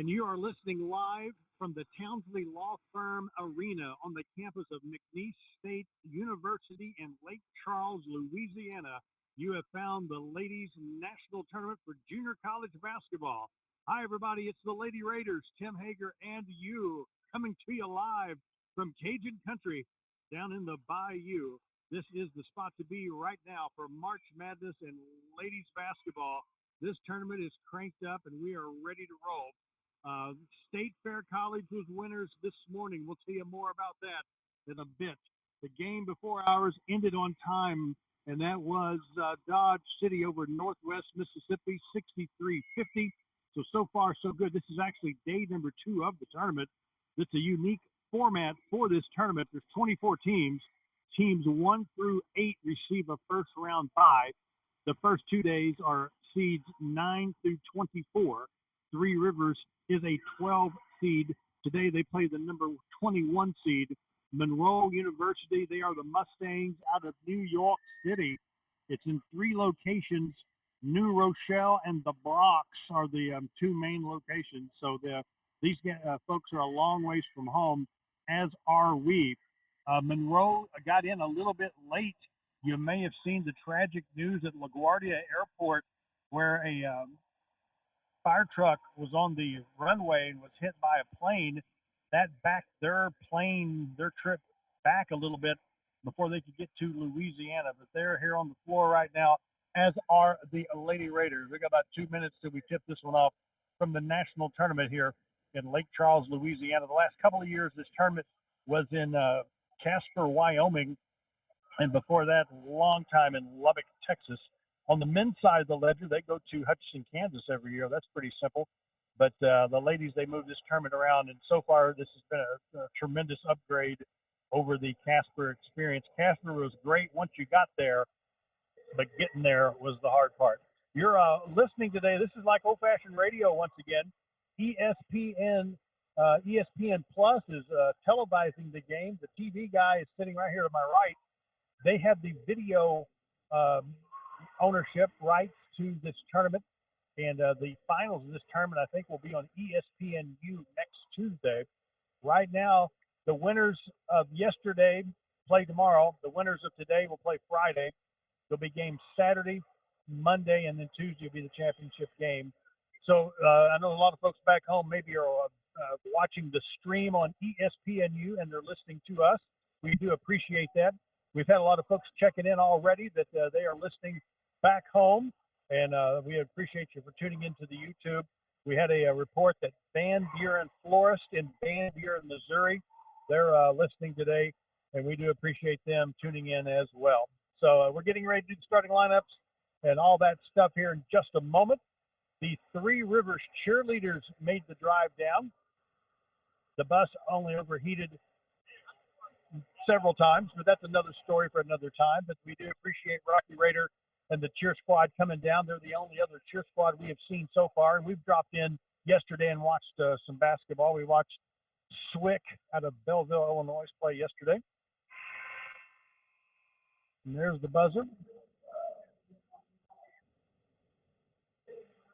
and you are listening live from the Townsley Law Firm Arena on the campus of McNeese State University in Lake Charles, Louisiana. You have found the Ladies National Tournament for Junior College Basketball. Hi, everybody. It's the Lady Raiders, Tim Hager and you, coming to you live from Cajun Country down in the Bayou. This is the spot to be right now for March Madness and ladies basketball. This tournament is cranked up, and we are ready to roll. State Fair College was winners this morning. We'll tell you more about that in a bit. The game before ours ended on time, and that was Dodge City over Northwest Mississippi, 63-50. So far, so good. This is actually day number 2 of the tournament. It's a unique format for this tournament. There's 24 teams. Teams 1 through 8 receive a first-round bye. The first 2 days are seeds 9 through 24. Three Rivers is a 12 seed. Today they play the number 21 seed, Monroe University. They are the Mustangs out of New York City. It's in 3 locations. New Rochelle and the Bronx are the 2 main locations. So these folks are a long ways from home, as are we. Monroe got in a little bit late. You may have seen the tragic news at LaGuardia Airport where a fire truck was on the runway and was hit by a plane. That backed their trip back a little bit before they could get to Louisiana. But they're here on the floor right now, as are the Lady Raiders. We got about 2 minutes till we tip this one off from the national tournament here in Lake Charles, Louisiana. The last couple of years, this tournament was in Casper, Wyoming, and before that, a long time in Lubbock, Texas. On the men's side of the ledger, they go to Hutchinson, Kansas every year. That's pretty simple. But the ladies, they move this tournament around, and so far this has been a tremendous upgrade over the Casper experience. Casper was great once you got there, but getting there was the hard part. You're listening today. This is like old-fashioned radio once again. ESPN Plus is televising the game. The TV guy is sitting right here to my right. They have the video ownership rights to this tournament, and the finals of this tournament, I think, will be on ESPNU next Tuesday. Right now, the winners of yesterday play tomorrow. The winners of today will play Friday. There'll be games Saturday, Monday, and then Tuesday will be the championship game. So I know a lot of folks back home maybe are watching the stream on ESPNU, and they're listening to us. We do appreciate that. We've had a lot of folks checking in already that they are listening back home, and we appreciate you for tuning into the YouTube. We had a report that Van Buren Florist in Van Buren, Missouri, they're listening today, and we do appreciate them tuning in as well. So we're getting ready to do the starting lineups and all that stuff here in just a moment. The Three Rivers cheerleaders made the drive down. The bus only overheated several times, but that's another story for another time. But we do appreciate Rocky Raider and the cheer squad coming down. They're the only other cheer squad we have seen so far, and we've dropped in yesterday and watched some basketball. We watched Swick out of Belleville, Illinois play yesterday. And there's the buzzer.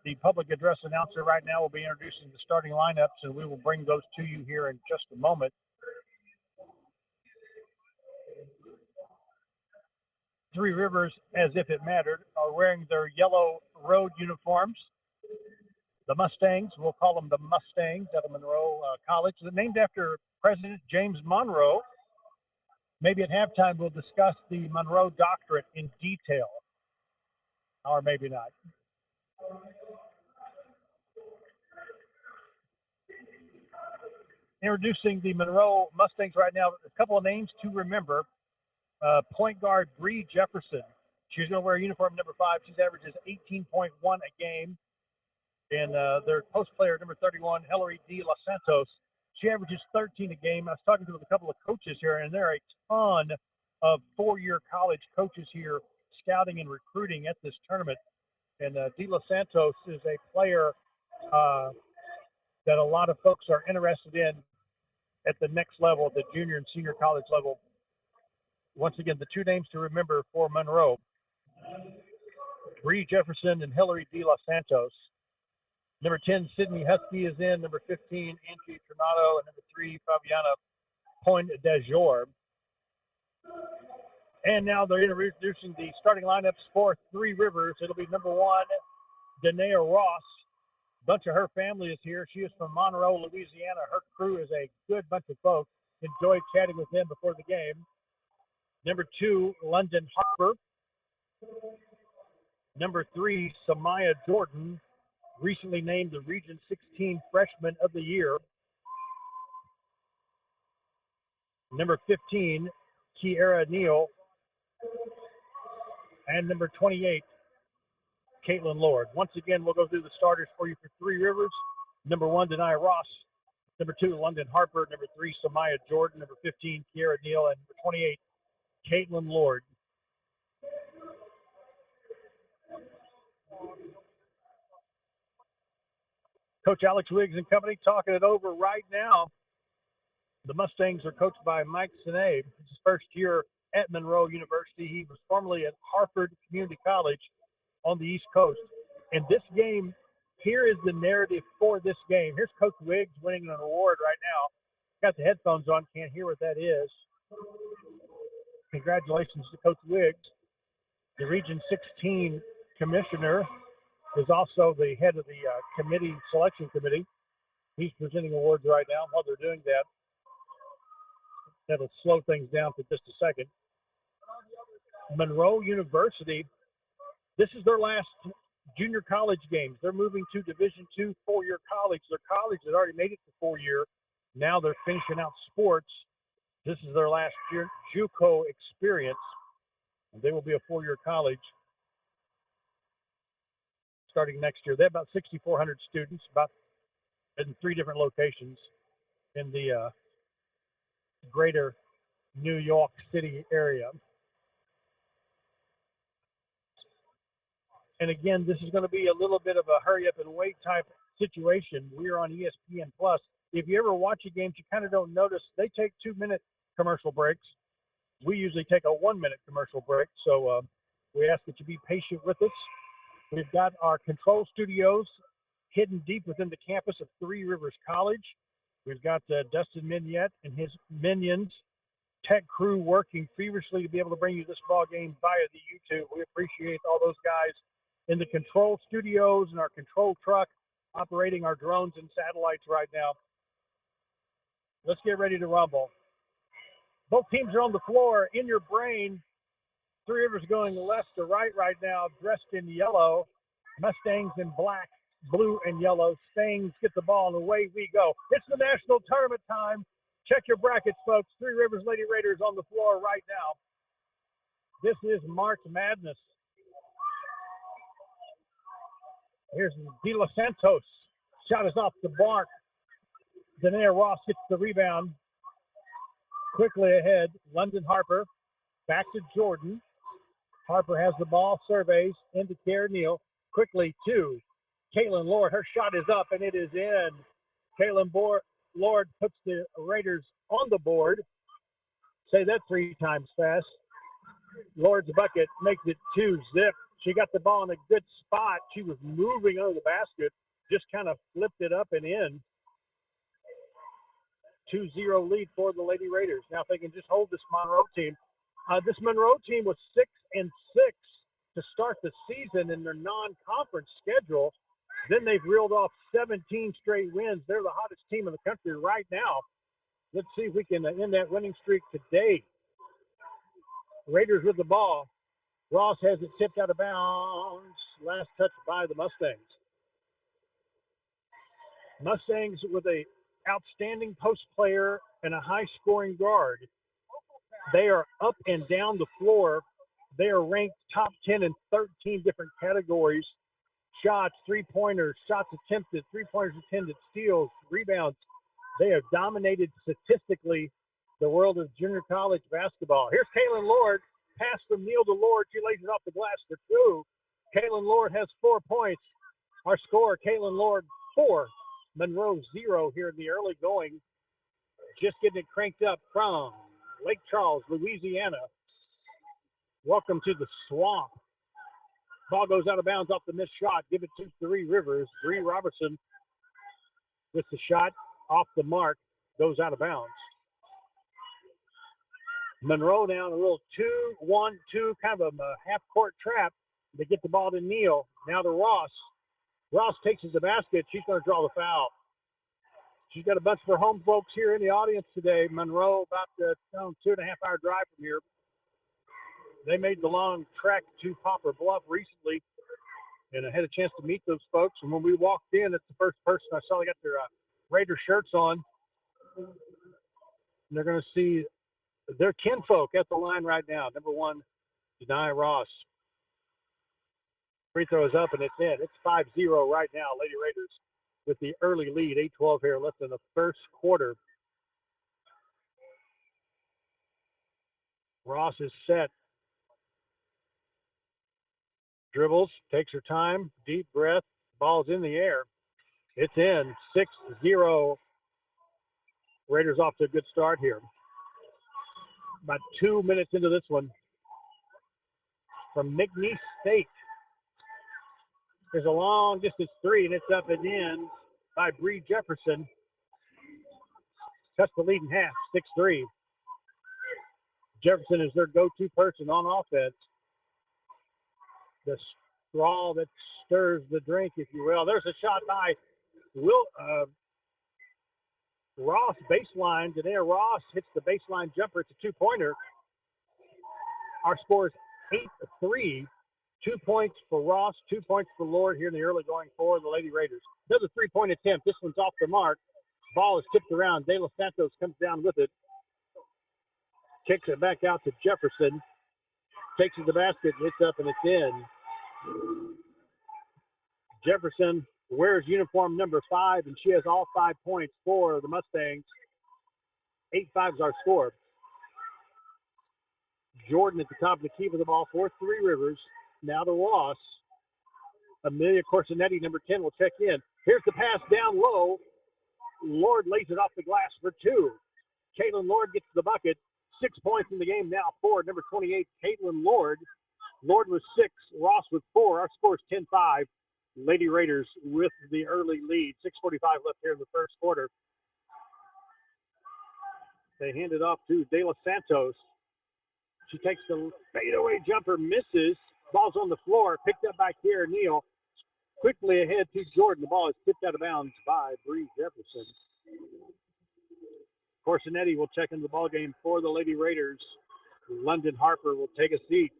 The public address announcer right now will be introducing the starting lineups, and we will bring those to you here in just a moment. Three Rivers, as if it mattered, are wearing their yellow road uniforms. The Mustangs, we'll call them the Mustangs out of Monroe College. They're named after President James Monroe. Maybe at halftime we'll discuss the Monroe Doctorate in detail, or maybe not. Introducing the Monroe Mustangs right now, a couple of names to remember. Point guard Bree Jefferson. She's going to wear uniform number 5. She averages 18.1 a game. And their post player number 31, Hilary De Los Santos, she averages 13 a game. I was talking to a couple of coaches here, and there are a ton of 4-year college coaches here scouting and recruiting at this tournament. And De Los Santos is a player that a lot of folks are interested in at the next level, at the junior and senior college level. Once again, the 2 names to remember for Monroe, Bree Jefferson and Hilary De Los Santos. Number 10, Sydney Husky is in. Number 15, Angie Tornado. And number 3, Fabiana Point d'Azur. And now they're introducing the starting lineups for Three Rivers. It'll be number 1, Danae Ross. A bunch of her family is here. She is from Monroe, Louisiana. Her crew is a good bunch of folks. Enjoyed chatting with them before the game. Number 2, London Harper. Number 3, Samaya Jordan, recently named the Region 16 Freshman of the Year. Number 15, Kiara Neal. And number 28, Caitlin Lord. Once again, we'll go through the starters for you for Three Rivers. Number 1, Denai Ross. Number 2, London Harper. Number 3, Samaya Jordan. Number 15, Kiara Neal. And number 28, Caitlin Lord. Coach Alex Wiggs and company talking it over right now. The Mustangs are coached by Mike Sinay. It's his first year at Monroe University. He was formerly at Harford Community College on the East Coast. And this game, here is the narrative for this game. Here's Coach Wiggs winning an award right now. Got the headphones on, can't hear what that is. Congratulations to Coach Wiggs. The Region 16 commissioner is also the head of the selection committee. He's presenting awards right now. While they're doing that, that'll slow things down for just a second. Monroe University, this is their last junior college games. They're moving to Division II four-year college. Their college has already made it to four-year. Now they're finishing out sports. This is their last JUCO experience. They will be a four-year college starting next year. They have about 6,400 students, about in 3 different locations in the greater New York City area. And again, this is going to be a little bit of a hurry up and wait type situation. We're on ESPN Plus. If you ever watch a game, you kind of don't notice they take 2-minute commercial breaks. We usually take a 1-minute commercial break. So we ask that you be patient with us. We've got our control studios hidden deep within the campus of Three Rivers College. We've got Dustin Mignette and his minions, tech crew working feverishly to be able to bring you this ball game via the YouTube. We appreciate all those guys in the control studios and our control truck operating our drones and satellites right now. Let's get ready to rumble. Both teams are on the floor. In your brain, Three Rivers going left to right now, dressed in yellow. Mustangs in black, blue, and yellow. Stangs get the ball, and away we go. It's the national tournament time. Check your brackets, folks. Three Rivers Lady Raiders on the floor right now. This is March Madness. Here's De Los Santos. Shot is off the mark. Danae Ross gets the rebound. Quickly ahead, London Harper. Back to Jordan. Harper has the ball, surveys, into Kiara Neal. Quickly to Caitlin Lord. Her shot is up, and it is in. Caitlin Lord puts the Raiders on the board. Say that 3 times fast. Lord's bucket makes it 2-zip. She got the ball in a good spot. She was moving under the basket, just kind of flipped it up and in. 2-0 lead for the Lady Raiders. Now, if they can just hold this Monroe team. This Monroe team was 6-6 to start the season in their non-conference schedule. Then they've reeled off 17 straight wins. They're the hottest team in the country right now. Let's see if we can end that winning streak today. Raiders with the ball. Ross has it tipped out of bounds. Last touch by the Mustangs. Mustangs with a outstanding post player and a high-scoring guard. They are up and down the floor. They are ranked top 10 in 13 different categories. Shots, three-pointers, shots attempted, three-pointers attempted, steals, rebounds. They have dominated statistically the world of junior college basketball. Here's Caitlin Lord. Pass from Neal to Lord. She lays it off the glass for 2. Caitlin Lord has 4 points. Our score, Caitlin Lord 4, Monroe 0 here in the early going. Just getting it cranked up from Lake Charles, Louisiana. Welcome to the swamp. Ball goes out of bounds off the missed shot. Give it to Three Rivers. Bree Robertson with the shot off the mark. Goes out of bounds. Monroe down a little 2-1-2, kind of a half-court trap. They get the ball to Neal. Now to Ross. Ross takes it to the basket. She's going to draw the foul. She's got a bunch of her home folks here in the audience today. Monroe, about the 2.5-hour drive from here. They made the long trek to Poplar Bluff recently, and I had a chance to meet those folks. And when we walked in, it's the first person I saw. They got their Raider shirts on. And they're going to see their kinfolk at the line right now. Number one, Denai Ross. Free throw is up, and it's in. It's 5-0 right now, Lady Raiders with the early lead. 8:12 here left in the first quarter. Ross is set. Dribbles, takes her time, deep breath, ball's in the air. It's in. 6-0. Raiders off to a good start here. About 2 minutes into this one. From McNeese State. There's a long distance three, and it's up and in by Bree Jefferson. Cuts the lead in half, 6-3. Jefferson is their go-to person on offense. The straw that stirs the drink, if you will. There's a shot by Ross, baseline. Danae Ross hits the baseline jumper. It's a two-pointer. Our score is 8-3. 2 points for Ross, 2 points for Lord here in the early going for the Lady Raiders. Another three-point attempt. This one's off the mark. Ball is tipped around. De Los Santos comes down with it. Kicks it back out to Jefferson. Takes it to the basket. It's up and it's in. Jefferson wears uniform number 5, and she has all 5 points for the Mustangs. 8-5 is our score. Jordan at the top of the key with the ball for Three Rivers. Now to Ross. Amelia Corsinetti, number 10, will check in. Here's the pass down low. Lord lays it off the glass for 2. Caitlin Lord gets the bucket. 6 points in the game now for number 28, Caitlin Lord. Lord with 6, Ross with 4. Our score is 10-5. Lady Raiders with the early lead. 6:45 left here in the first quarter. They hand it off to De Los Santos. She takes the fadeaway jumper, misses. Ball's on the floor, picked up by Kiera Neal. Quickly ahead to Jordan. The ball is tipped out of bounds by Bree Jefferson. Corsinetti will check into the ball game for the Lady Raiders. London Harper will take a seat.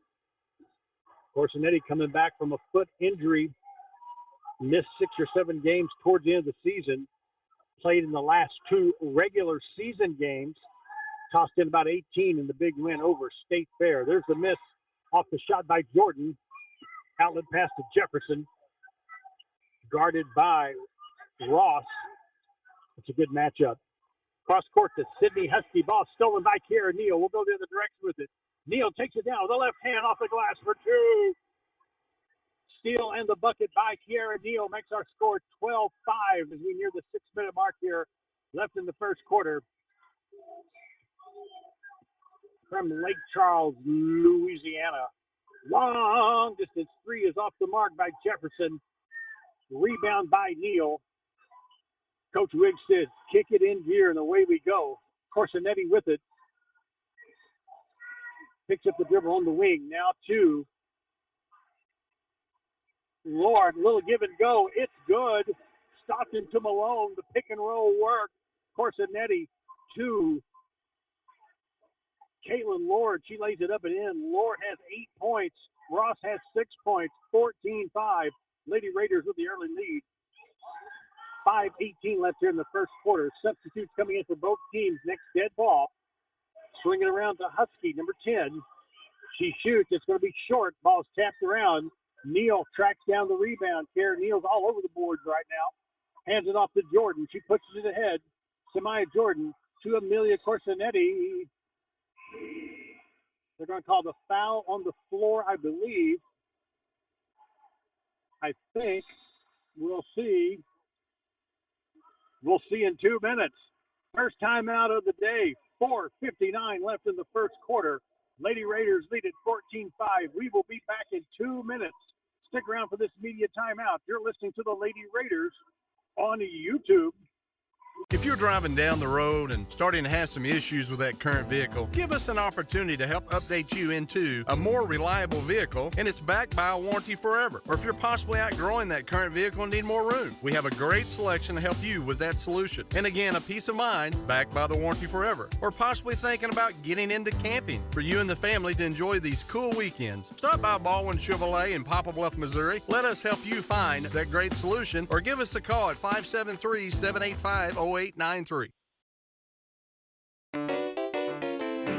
Corsinetti coming back from a foot injury. Missed 6 or 7 games towards the end of the season. Played in the last 2 regular season games. Tossed in about 18 in the big win over State Fair. There's the miss off the shot by Jordan. Outlet pass to Jefferson. Guarded by Ross. It's a good matchup. Cross court to Sydney Husky. Ball stolen by Kiera Neal. We'll go the other direction with it. Neal takes it down with the left hand off the glass for 2. Steal and the bucket by Kiera Neal makes our score 12-5 as we near the 6-minute mark here left in the first quarter. From Lake Charles, Louisiana. Long distance three is off the mark by Jefferson. Rebound by Neal. Coach Wiggs says, kick it in gear, and away we go. Corsinetti with it. Picks up the dribble on the wing. Now to Lord. Little give and go. It's good. Stockton to Malone. The pick and roll work. Corsinetti to Caitlin Lord. She lays it up and in. Lord has 8 points. Ross has 6 points. 14-5. Lady Raiders with the early lead. 5:18 left here in the first quarter. Substitutes coming in for both teams. Next dead ball. Swinging around to Husky, number 10. She shoots. It's going to be short. Ball's tapped around. Neal tracks down the rebound. Kara Neal's all over the boards right now. Hands it off to Jordan. She pushes it ahead. Samaya Jordan to Amelia Corsinetti. They're going to call the foul on the floor, I believe. I think we'll see. We'll see in 2 minutes. First time out of the day. 4:59 left in the first quarter. Lady Raiders lead at 14-5. We will be back in 2 minutes. Stick around for this media timeout. You're listening to the Lady Raiders on YouTube. If you're driving down the road and starting to have some issues with that current vehicle, give us an opportunity to help update you into a more reliable vehicle, and it's backed by a warranty forever. Or if you're possibly outgrowing that current vehicle and need more room, we have a great selection to help you with that solution. And again, a peace of mind backed by the warranty forever. Or possibly thinking about getting into camping for you and the family to enjoy these cool weekends. Stop by Baldwin Chevrolet in Poplar Bluff, Missouri. Let us help you find that great solution, or give us a call at 573-785-0893.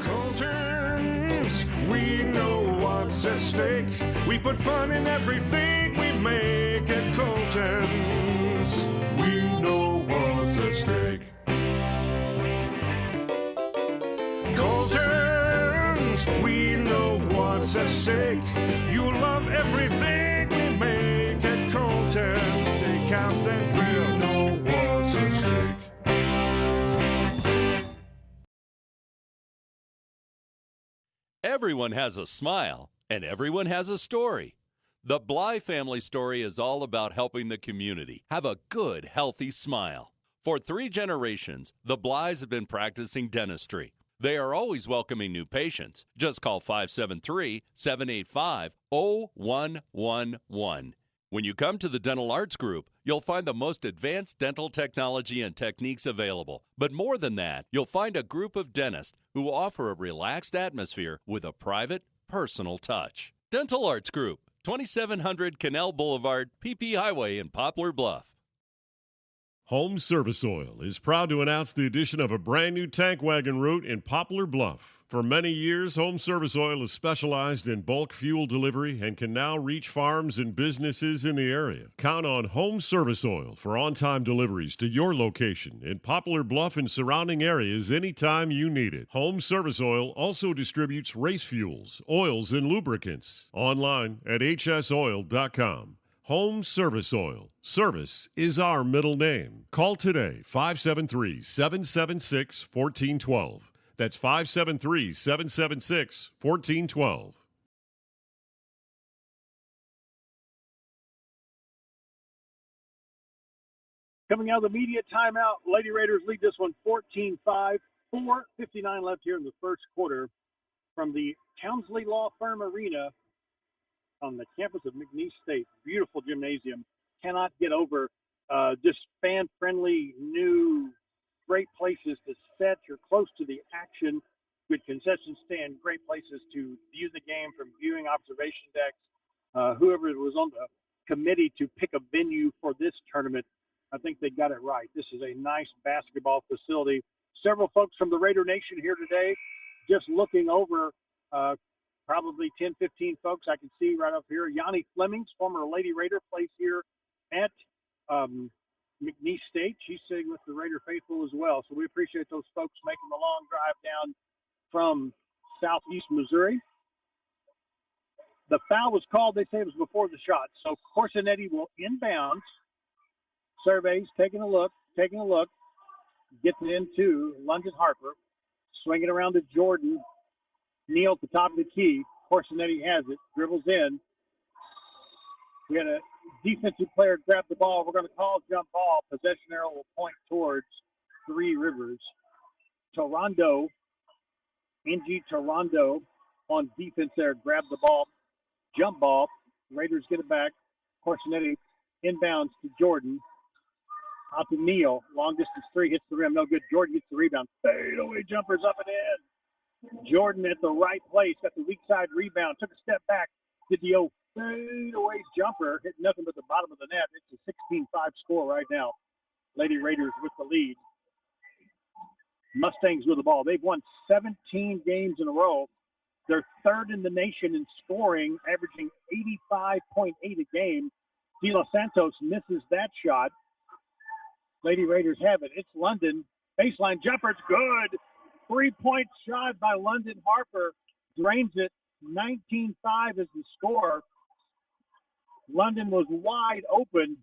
Colton's, we know what's at stake. We put fun in everything we make at Colton's. We know what's at stake. Colton's, we know what's at stake. You love everything we make at Colton's Steakhouse and Grill. We know what's at stake. Everyone has a smile, and everyone has a story. The Bly family story is all about helping the community have a good, healthy smile. For 3 generations, the Blys have been practicing dentistry. They are always welcoming new patients. Just call 573-785-0111. When you come to the Dental Arts Group, you'll find the most advanced dental technology and techniques available. But more than that, you'll find a group of dentists who offer a relaxed atmosphere with a private, personal touch. Dental Arts Group, 2700 Canal Boulevard, PP Highway in Poplar Bluff. Home Service Oil is proud to announce the addition of a brand new tank wagon route in Poplar Bluff. For many years, Home Service Oil has specialized in bulk fuel delivery and can now reach farms and businesses in the area. Count on Home Service Oil for on-time deliveries to your location in Poplar Bluff and surrounding areas anytime you need it. Home Service Oil also distributes race fuels, oils, and lubricants. Online at hsoil.com. Home Service Oil. Service is our middle name. Call today, 573-776-1412. That's 573-776-1412. Coming out of the media timeout, Lady Raiders lead this one 14-5, 4:59 left here in the first quarter from the Townsley Law Firm Arena on the campus of McNeese State. Beautiful gymnasium. Cannot get over just fan-friendly, new, great places to set. You're close to the action. Good concession stand. Great places to view the game from viewing observation decks. Whoever was on the committee to pick a venue for this tournament, I think they got it right. This is a nice basketball facility. Several folks from the Raider Nation here today, just looking over probably 10, 15 folks I can see right up here. Yanni Flemings, former Lady Raider, plays here at McNeese State. She's sitting with the Raider faithful as well. So we appreciate those folks making the long drive down from southeast Missouri. The foul was called, they say it was before the shot. So Corsinetti will inbounds. Surveys, taking a look, gets it into London Harper, swinging around to Jordan. Neal at the top of the key. Corsinetti has it, dribbles in. We had a defensive player grab the ball. We're going to call jump ball. Possession arrow will point towards Three Rivers. Toronto, NG Toronto on defense there. Grab the ball, jump ball. Raiders get it back. Corsinetti inbounds to Jordan. Out to Neal. Long distance three hits the rim. No good. Jordan gets the rebound. Fadeaway jumpers up and in. Jordan at the right place. Got the weak side rebound. Took a step back. Did the old fadeaway jumper. Hit nothing but the bottom of the net. It's a 16-5 score right now. Lady Raiders with the lead. Mustangs with the ball. They've won 17 games in a row. They're third in the nation in scoring, averaging 85.8 a game. De Los Santos misses that shot. Lady Raiders have it. It's London. Baseline jumper. It's good. 3-point shot by London Harper. Drains it. 19-5 is the score. London was wide open.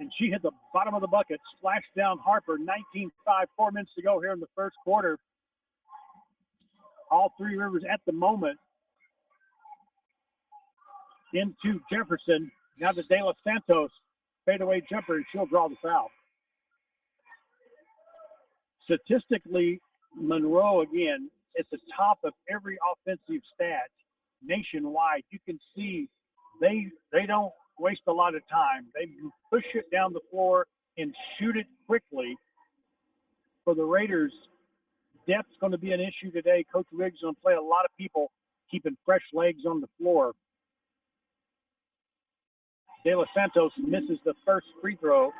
And she hit the bottom of the bucket. Splashed down Harper. 19-5. 4 minutes to go here in the first quarter. All Three Rivers at the moment into Jefferson. Now to De Los Santos. Fadeaway jumper, and she'll draw the foul. Statistically, Monroe, again, at the top of every offensive stat nationwide. You can see they don't waste a lot of time. They push it down the floor and shoot it quickly. For the Raiders, depth's going to be an issue today. Coach Riggs is going to play a lot of people keeping fresh legs on the floor. De Los Santos misses the first free throw.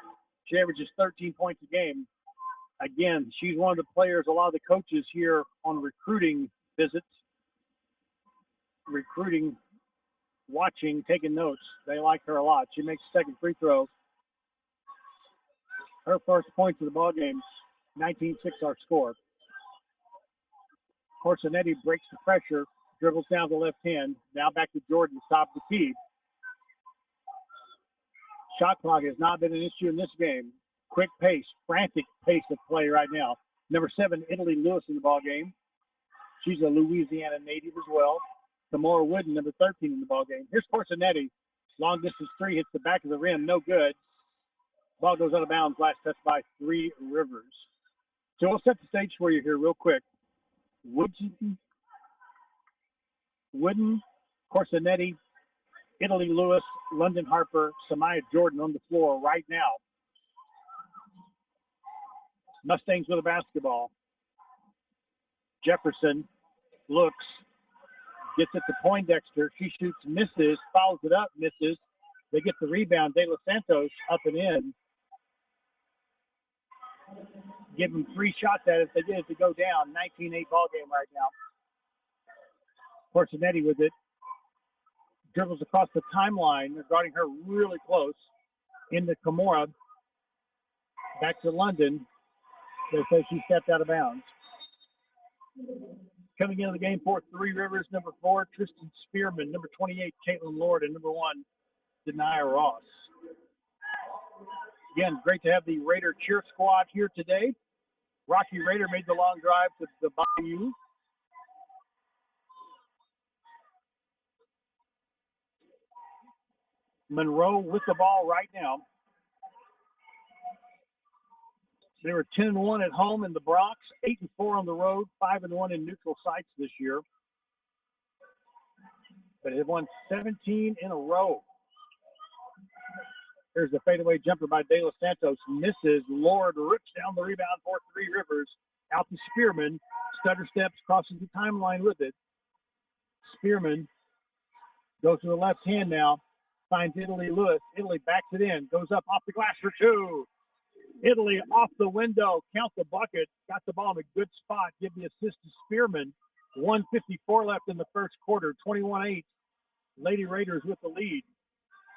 She averages 13 points a game. Again, she's one of the players, a lot of the coaches here on recruiting visits, watching, taking notes. They like her a lot. She makes the second free throw. Her first points of the ball game, 19-6 our score. Corsinetti breaks the pressure, dribbles down the left hand. Now back to Jordan, top of the key. Shot clock has not been an issue in this game. Quick pace, frantic pace of play right now. Number 7, Italy Lewis in the ball game. She's a Louisiana native as well. Tamora Wooden, number 13 in the ball game. Here's Corsinetti. Long distance three hits the back of the rim. No good. Ball goes out of bounds. Last touch by Three Rivers. So we'll set the stage for you here real quick. Wooden, Corsinetti, Italy Lewis, London Harper, Samaya Jordan on the floor right now. Mustangs with a basketball. Jefferson looks, gets it to Poindexter. She shoots, misses, fouls it up, misses. They get the rebound. De Los Santos up and in. Give them 3 shots at it. If they get it to go down. 19-8 ball game right now. Corsinetti with it. Dribbles across the timeline. They're guarding her really close. Into Kimura. Back to London. They say she stepped out of bounds. Coming into the game for Three Rivers, number 4, Tristan Spearman. Number 28, Caitlin Lord. And number 1, Denia Ross. Again, great to have the Raider cheer squad here today. Rocky Raider made the long drive to the Bayou. Monroe with the ball right now. They were 10-1 at home in the Bronx, 8-4 on the road, 5-1 in neutral sites this year. But have won 17 in a row. Here's the fadeaway jumper by De Los Santos. Misses. Lord rips down the rebound for Three Rivers. Out to Spearman. Stutter steps, crosses the timeline with it. Spearman goes to the left hand now. Finds Italy Lewis. Italy backs it in. Goes up off the glass for 2. Italy off the window. Count the bucket. Got the ball in a good spot. Give the assist to Spearman. 1:54 left in the first quarter. 21-8. Lady Raiders with the lead.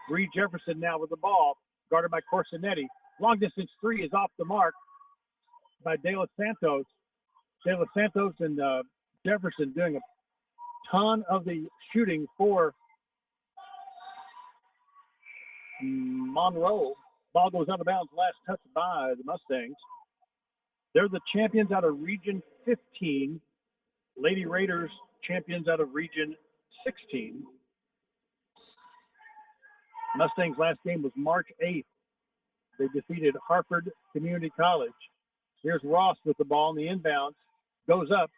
Bree Jefferson now with the ball. Guarded by Corsinetti. Long distance three is off the mark by De Los Santos. De Los Santos and Jefferson doing a ton of the shooting for Monroe. Ball goes out of bounds. Last touch by the Mustangs. They're the champions out of Region 15. Lady Raiders champions out of Region 16. Mustangs' last game was March 8th. They defeated Hartford Community College. Here's Ross with the ball in the inbounds. Goes up.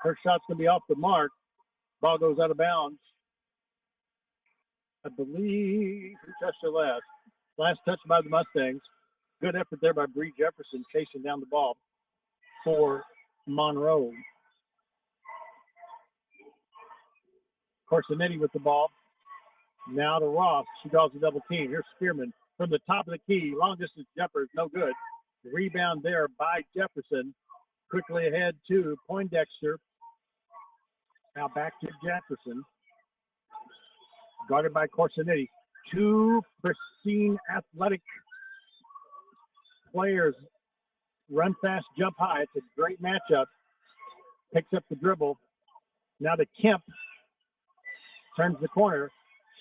Her shot's going to be off the mark. Ball goes out of bounds. I believe who touched her last? Last touch by the Mustangs. Good effort there by Bree Jefferson chasing down the ball for Monroe. Corsinetti with the ball. Now to Ross. She draws a double team. Here's Spearman from the top of the key. Long distance jumper is no good. Rebound there by Jefferson. Quickly ahead to Poindexter. Now back to Jefferson. Guarded by Corsinetti. Two pristine athletic players. Run fast, jump high. It's a great matchup. Picks up the dribble. Now to Kemp. Turns the corner.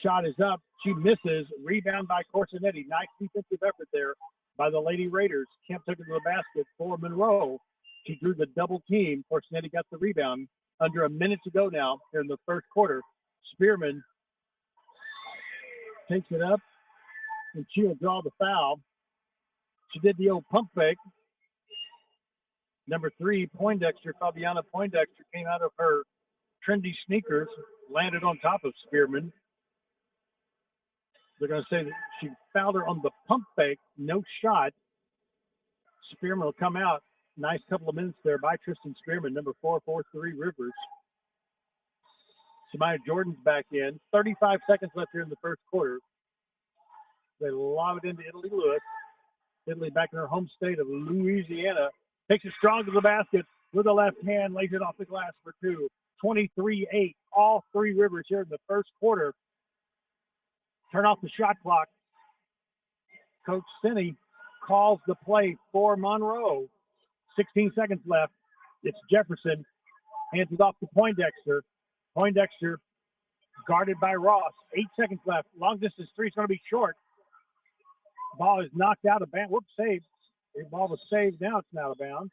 Shot is up. She misses. Rebound by Corsinetti. Nice defensive effort there by the Lady Raiders. Kemp took it to the basket for Monroe. She drew the double team. Corsinetti got the rebound. Under a minute to go now here in the first quarter. Spearman takes it up, and she'll draw the foul. She did the old pump fake. Number 3, Poindexter, Fabiana Poindexter, came out of her trendy sneakers, landed on top of Spearman. They're going to say that she fouled her on the pump fake, no shot. Spearman will come out. Nice couple of minutes there by Tristan Spearman, number 4 for Three Rivers. Samaya Jordan's back in. 35 seconds left here in the first quarter. They lob it into Italy Lewis. Italy back in her home state of Louisiana. Takes it strong to the basket with the left hand, lays it off the glass for 2. 23-8, all Three Rivers here in the first quarter. Turn off the shot clock. Coach Finney calls the play for Monroe. 16 seconds left. It's Jefferson. Hands it off to Poindexter. Poindexter guarded by Ross. 8 seconds left. Long distance three is going to be short. Ball is knocked out of bounds. Whoops, saved. The ball was saved. Now it's out of bounds.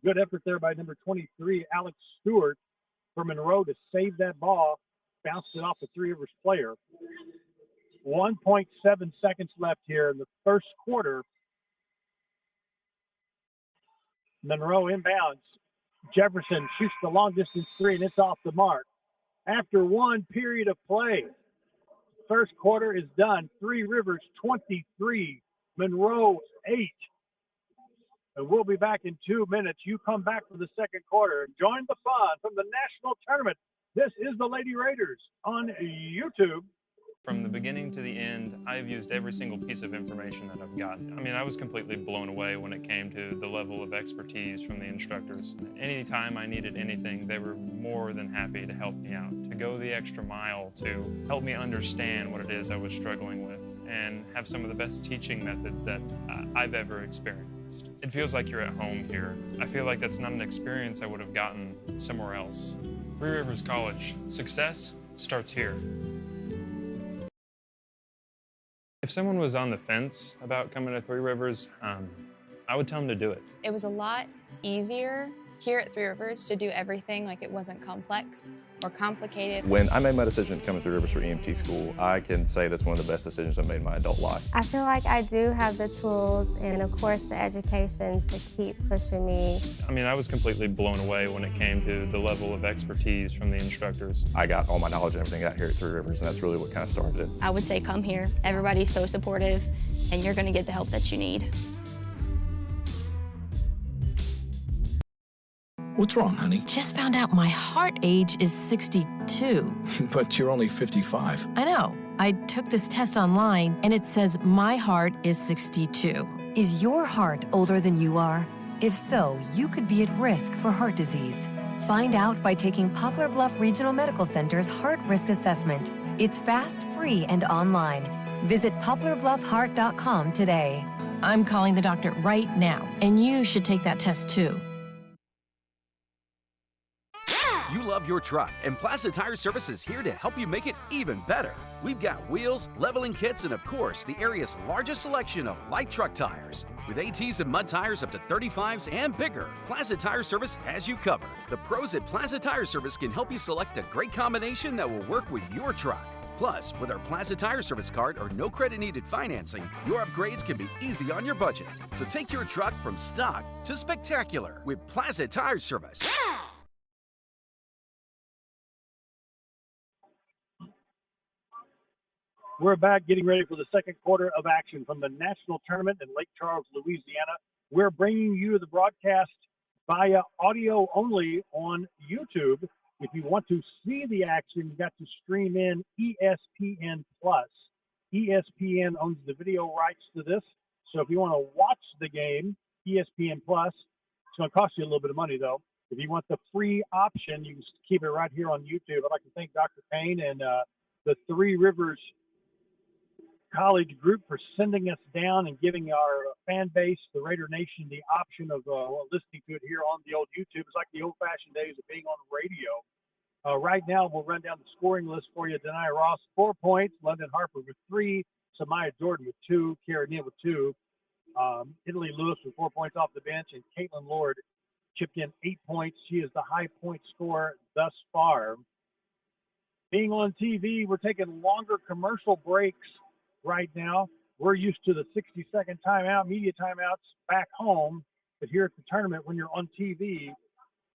Good effort there by number 23, Alex Stewart, for Monroe to save that ball. Bounced it off the Three Rivers player. 1.7 seconds left here in the first quarter. Monroe inbounds. Jefferson shoots the long distance three, and it's off the mark. After one period of play, first quarter is done. Three Rivers 23, Monroe 8. And we'll be back in 2 minutes. You come back for the second quarter and join the fun from the national tournament. This is the Lady Raiders on YouTube. From the beginning to the end, I've used every single piece of information that I've gotten. I mean, I was completely blown away when it came to the level of expertise from the instructors. Anytime I needed anything, they were more than happy to help me out, to go the extra mile, to help me understand what it is I was struggling with, and have some of the best teaching methods that I've ever experienced. It feels like you're at home here. I feel like that's not an experience I would have gotten somewhere else. Three Rivers College, success starts here. If someone was on the fence about coming to Three Rivers, I would tell them to do it. It was a lot easier here at Three Rivers to do everything, like it wasn't complex or complicated. When I made my decision to come to Three Rivers for EMT school, I can say that's one of the best decisions I've made in my adult life. I feel like I do have the tools and, of course, the education to keep pushing me. I mean, I was completely blown away when it came to the level of expertise from the instructors. I got all my knowledge and everything out here at Three Rivers, and that's really what kind of started it. I would say come here. Everybody's so supportive, and you're going to get the help that you need. What's wrong, honey? Just found out my heart age is 62. But you're only 55. I know. I took this test online, and it says my heart is 62. Is your heart older than you are? If so, you could be at risk for heart disease. Find out by taking Poplar Bluff Regional Medical Center's Heart Risk Assessment. It's fast, free, and online. Visit poplarbluffheart.com today. I'm calling the doctor right now, and you should take that test too. You love your truck, and Plaza Tire Service is here to help you make it even better. We've got wheels, leveling kits, and of course, the area's largest selection of light truck tires. With ATs and mud tires up to 35s and bigger, Plaza Tire Service has you covered. The pros at Plaza Tire Service can help you select a great combination that will work with your truck. Plus, with our Plaza Tire Service card or no credit needed financing, your upgrades can be easy on your budget. So take your truck from stock to spectacular with Plaza Tire Service. We're back getting ready for the second quarter of action from the national tournament in Lake Charles, Louisiana. We're bringing you the broadcast via audio only on YouTube. If you want to see the action, you've got to stream in ESPN+. ESPN owns the video rights to this. So if you want to watch the game, ESPN+, it's going to cost you a little bit of money, though. If you want the free option, you can keep it right here on YouTube. I'd like to thank Dr. Payne and the Three Rivers College group for sending us down and giving our fan base, the Raider Nation, the option of listening to it here on the old YouTube. It's like the old-fashioned days of being on radio. Right now, we'll run down the scoring list for you. Denai Ross, 4 points. London Harper with 3. Samaya Jordan with 2. Kara Neal with 2. Italy Lewis with 4 points off the bench. And Caitlin Lord chipped in 8 points. She is the high point scorer thus far. Being on TV, we're taking longer commercial breaks right now. We're used to the 60-second timeout, media timeouts back home. But here at the tournament, when you're on TV,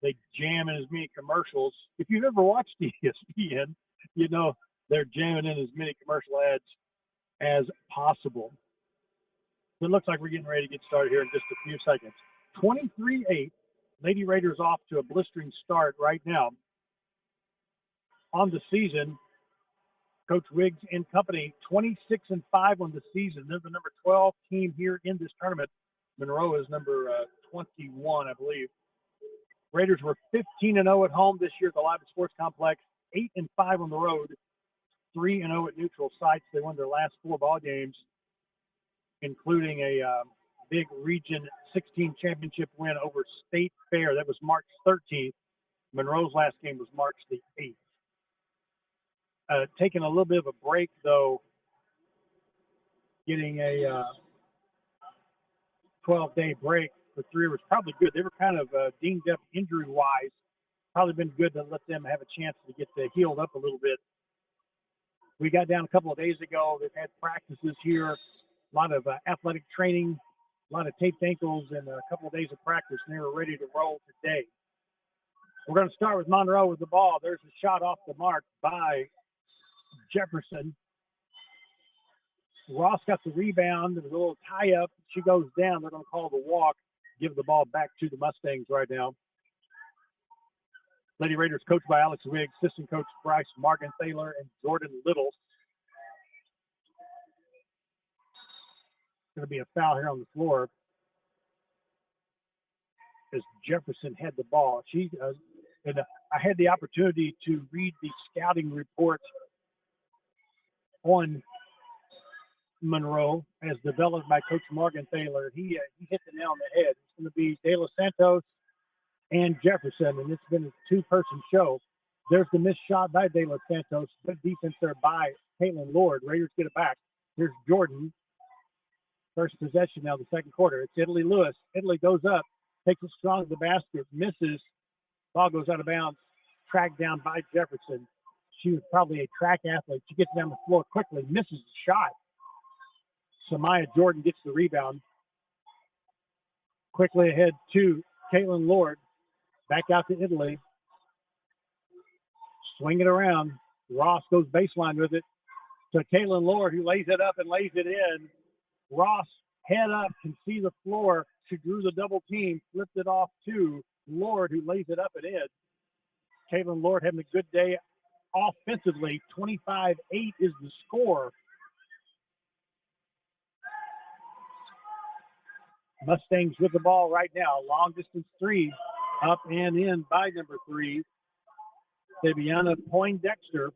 they jam in as many commercials. If you've ever watched ESPN, you know they're jamming in as many commercial ads as possible. It looks like we're getting ready to get started here in just a few seconds. 23-8. Lady Raiders off to a blistering start right now. On the season, Coach Wiggs and company, 26-5 on the season. They're the number 12 team here in this tournament. Monroe is number 21, I believe. Raiders were 15-0 at home this year at the Live Sports Complex, 8-5 on the road, 3-0 at neutral sites. They won their last 4 ball games, including a big Region 16 championship win over State Fair. That was March 13th. Monroe's last game was March the 8th. Taking a little bit of a break, though, getting a 12-day break for 3 was probably good. They were kind of dinged up injury-wise. Probably been good to let them have a chance to get healed up a little bit. We got down a couple of days ago. They've had practices here, a lot of athletic training, a lot of taped ankles, and a couple of days of practice, and they were ready to roll today. We're going to start with Monroe with the ball. There's a shot off the mark by Jefferson. Ross got the rebound. There was a little tie-up. She goes down. They're going to call the walk, give the ball back to the Mustangs right now. Lady Raiders coached by Alex Wiggs, assistant coach Bryce Morgan-Thaler, and Jordan Little. Going to be a foul here on the floor as Jefferson had the ball. And I had the opportunity to read the scouting report on Monroe as developed by Coach Morgan-Thaler. He hit the nail on the head. It's going to be De Los Santos and Jefferson, and it's been a 2-person show. There's the missed shot by De Los Santos. Good defense there by Caitlin Lord. Raiders get it back. Here's Jordan. First possession now, the second quarter. It's Italy Lewis. Italy goes up, takes it strong to the basket, misses. Ball goes out of bounds, tracked down by Jefferson. She was probably a track athlete. She gets down the floor quickly, misses the shot. Samaya Jordan gets the rebound. Quickly ahead to Caitlin Lord. Back out to Italy. Swing it around. Ross goes baseline with it to Caitlin Lord, who lays it up and lays it in. Ross, head up, can see the floor. She drew the double team, flipped it off to Lord, who lays it up and in. Caitlin Lord having a good day offensively. 25-8 is the score. Mustangs with the ball right now. Long distance 3, up and in by number 3. Fabiana Poindexter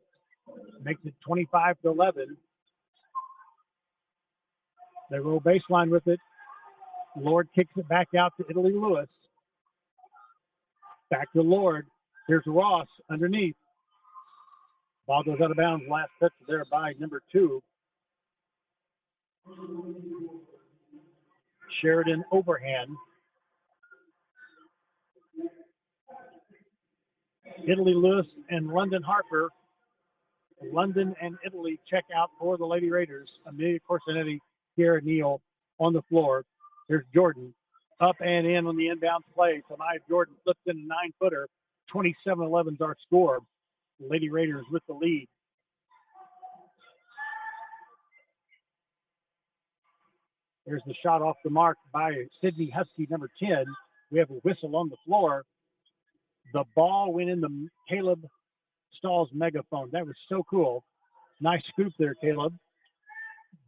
makes it 25-11. They roll baseline with it. Lord kicks it back out to Italy Lewis. Back to Lord. Here's Ross underneath. Ball goes out of bounds. Last touch there by number 2. Sheridan Overhand. Italy Lewis and London Harper. London and Italy check out for the Lady Raiders. Amelia Corsinetti, Kiara Neal on the floor. Here's Jordan. Up and in on the inbound play. Samaya Jordan flips in a 9-footer. 27-11 is our score. Lady Raiders with the lead. There's the shot off the mark by Sydney Husky, number 10. We have a whistle on the floor. The ball went in the Caleb Stahl's megaphone. That was so cool. Nice scoop there, Caleb.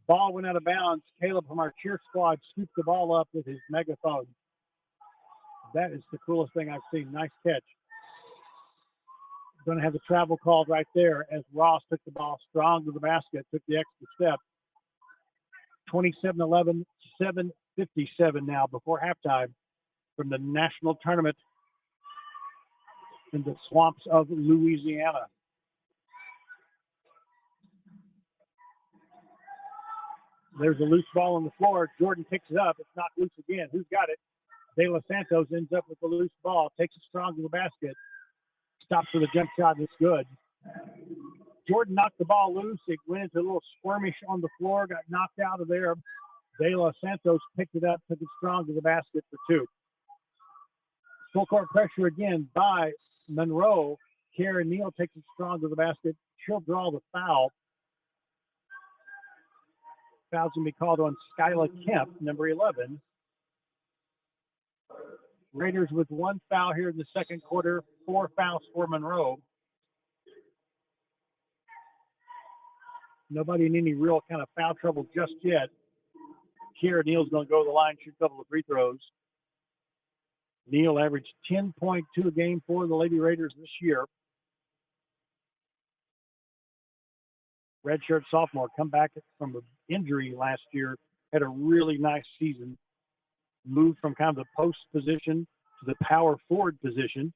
Ball went out of bounds. Caleb from our cheer squad scooped the ball up with his megaphone. That is the coolest thing I've seen. Nice catch. Going to have the travel called right there as Ross took the ball strong to the basket, took the extra step. 27-11, 7:57 now before halftime from the national tournament in the swamps of Louisiana. There's a loose ball on the floor. Jordan picks it up. It's not loose again. Who's got it? De Los Santos ends up with the loose ball, takes it strong to the basket, stops for the jump shot, and it's good. Jordan knocked the ball loose. It went into a little skirmish on the floor, got knocked out of there. De Los Santos picked it up, took it strong to the basket for two. Full court pressure again by Monroe. Karen Neal takes it strong to the basket. She'll draw the foul. Foul's going to be called on Skyla Kemp, number 11. Raiders with one foul here in the second quarter, 4 fouls for Monroe. Nobody in any real kind of foul trouble just yet. Kira Neal's going to go to the line, shoot a couple of free throws. Neal averaged 10.2 a game for the Lady Raiders this year. Redshirt sophomore, come back from an injury last year, had a really nice season. Moved from kind of the post position to the power forward position,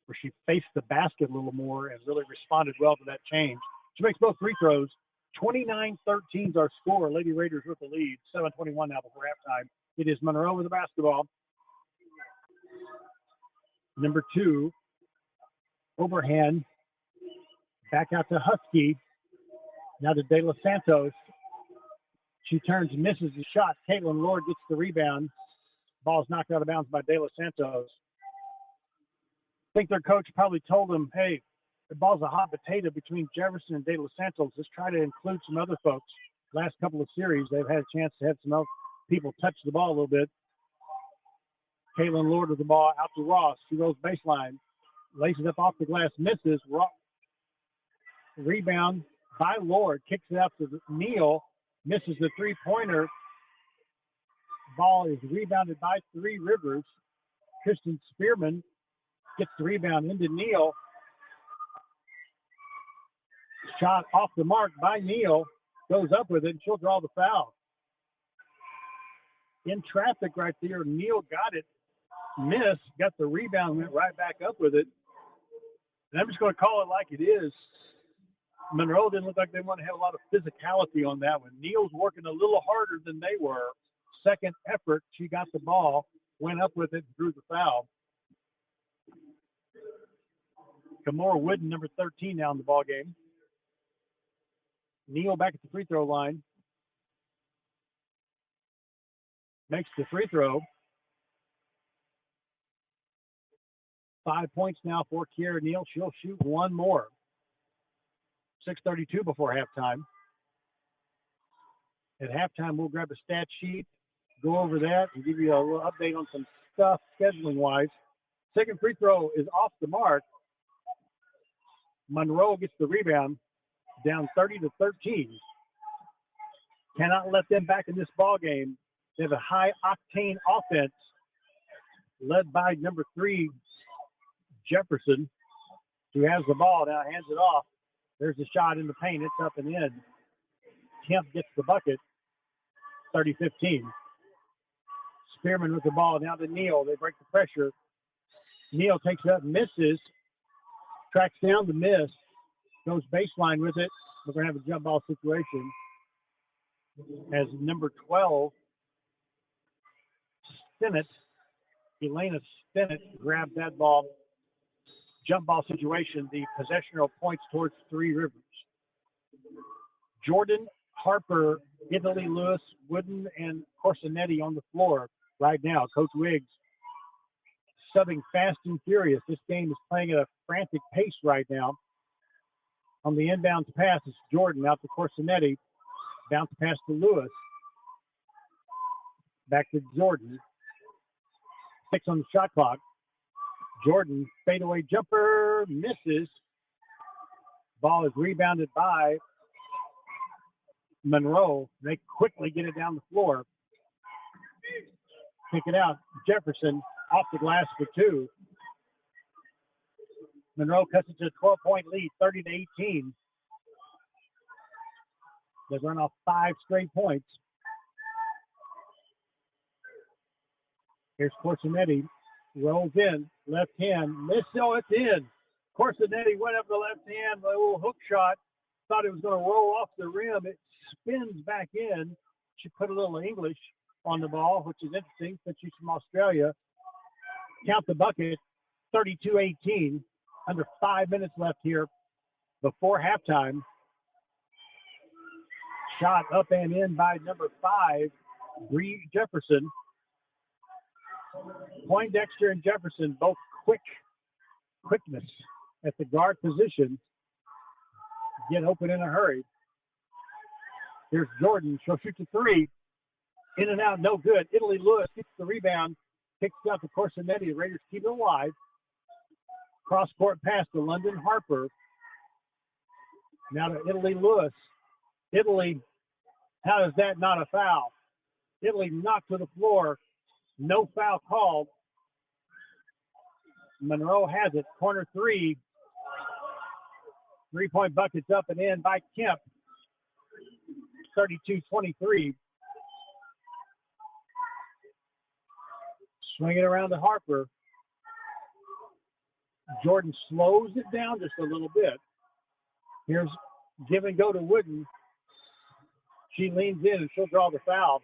where she faced the basket a little more and really responded well to that change. She makes both free throws. 29-13 is our score. Lady Raiders with the lead. 7:21 now before halftime. It is Monroe with the basketball. Number 2, overhand. Back out to Husky. Now to De Los Santos. She turns and misses the shot. Caitlin Lord gets the rebound. Ball's knocked out of bounds by De Los Santos. I think their coach probably told them, hey, the ball's a hot potato between Jefferson and De Los Santos. Let's try to include some other folks. Last couple of series, they've had a chance to have some other people touch the ball a little bit. Caitlin Lord with the ball out to Ross. She goes baseline. Laces up off the glass, misses. Rebound by Lord. Kicks it out to Neal. Misses the three-pointer. Ball is rebounded by Three Rivers. Kristen Spearman gets the rebound into Neal. Shot off the mark by Neal. Goes up with it, and she'll draw the foul. In traffic right there, Neal got it. Missed. Got the rebound, went right back up with it. And I'm just going to call it like it is. Monroe didn't look like they want to have a lot of physicality on that one. Neal's working a little harder than they were. Second effort, she got the ball, went up with it, and drew the foul. Kamora Wooden, number 13 now in the ball game. Neal back at the free throw line. Makes the free throw. 5 points now for Kiera Neal. She'll shoot one more. 6:32 before halftime. At halftime, we'll grab a stat sheet, go over that, and give you a little update on some stuff scheduling-wise. Second free throw is off the mark. Monroe gets the rebound, down 30-13. Cannot let them back in this ball game. They have a high-octane offense led by number 3, Jefferson, who has the ball now, hands it off. There's a shot in the paint. It's up and in. Kemp gets the bucket, 30-15. Spearman with the ball now to Neal. They break the pressure. Neal takes it up, misses, tracks down the miss, goes baseline with it. We're going to have a jump ball situation as number 12, Elena Stinnett grabbed that ball. Jump ball situation, the possessional points towards Three Rivers. Jordan, Harper, Italy, Lewis, Wooden, and Corsinetti on the floor right now. Coach Wiggs subbing fast and furious. This game is playing at a frantic pace right now. On the inbound pass, it's Jordan out to Corsinetti. Bounce pass to Lewis. Back to Jordan. 6 on the shot clock. Jordan, fadeaway jumper, misses. Ball is rebounded by Monroe. They quickly get it down the floor. Kick it out. Jefferson off the glass for 2. Monroe cuts it to a 12-point lead, 30-18. They run off 5 straight points. Here's Corsinetti. Rolls in, left hand, miss, oh, it's in. Corsinetti went up the left hand, a little hook shot. Thought it was going to roll off the rim. It spins back in. She put a little English on the ball, which is interesting since she's from Australia. Count the bucket, 32-18. Under 5 minutes left here before halftime. Shot up and in by number 5, Bree Jefferson. Poindexter and Jefferson both quickness at the guard position. Get open in a hurry. Here's Jordan. She'll shoot the 3. In and out, no good. Italy Lewis gets the rebound. Kicks out to Corsinetti. The Raiders keep it alive. Cross-court pass to London Harper. Now to Italy Lewis. Italy, how is that not a foul? Italy knocked to the floor. No foul called. Monroe has it. Corner 3. 3-point buckets up and in by Kemp. 32-23. Swing it around to Harper. Jordan slows it down just a little bit. Here's give and go to Wooden. She leans in and she'll draw the foul.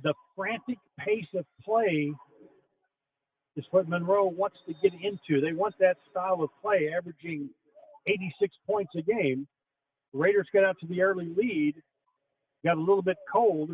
The frantic pace of play is what Monroe wants to get into. They want that style of play, averaging 86 points a game. The Raiders got out to the early lead, got a little bit cold.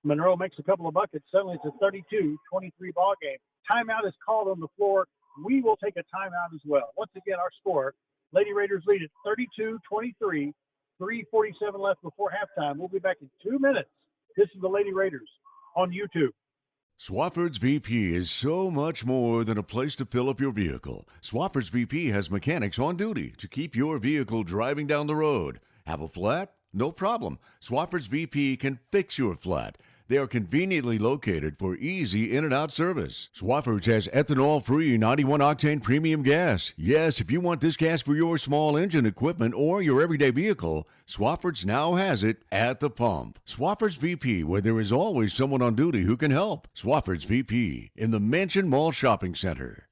Monroe makes a couple of buckets. Suddenly it's a 32-23 ball game. Timeout is called on the floor. We will take a timeout as well. Once again, our score, Lady Raiders lead at 32-23, 3:47 left before halftime. We'll be back in 2 minutes. This is the Lady Raiders on YouTube. Swafford's VP is so much more than a place to fill up your vehicle. Swafford's VP has mechanics on duty to keep your vehicle driving down the road. Have a flat? No problem. Swafford's VP can fix your flat. They are conveniently located for easy in and out service. Swafford's has ethanol-free 91-octane premium gas. Yes, if you want this gas for your small engine equipment or your everyday vehicle, Swafford's now has it at the pump. Swafford's VP, where there is always someone on duty who can help. Swafford's VP in the Mansion Mall Shopping Center.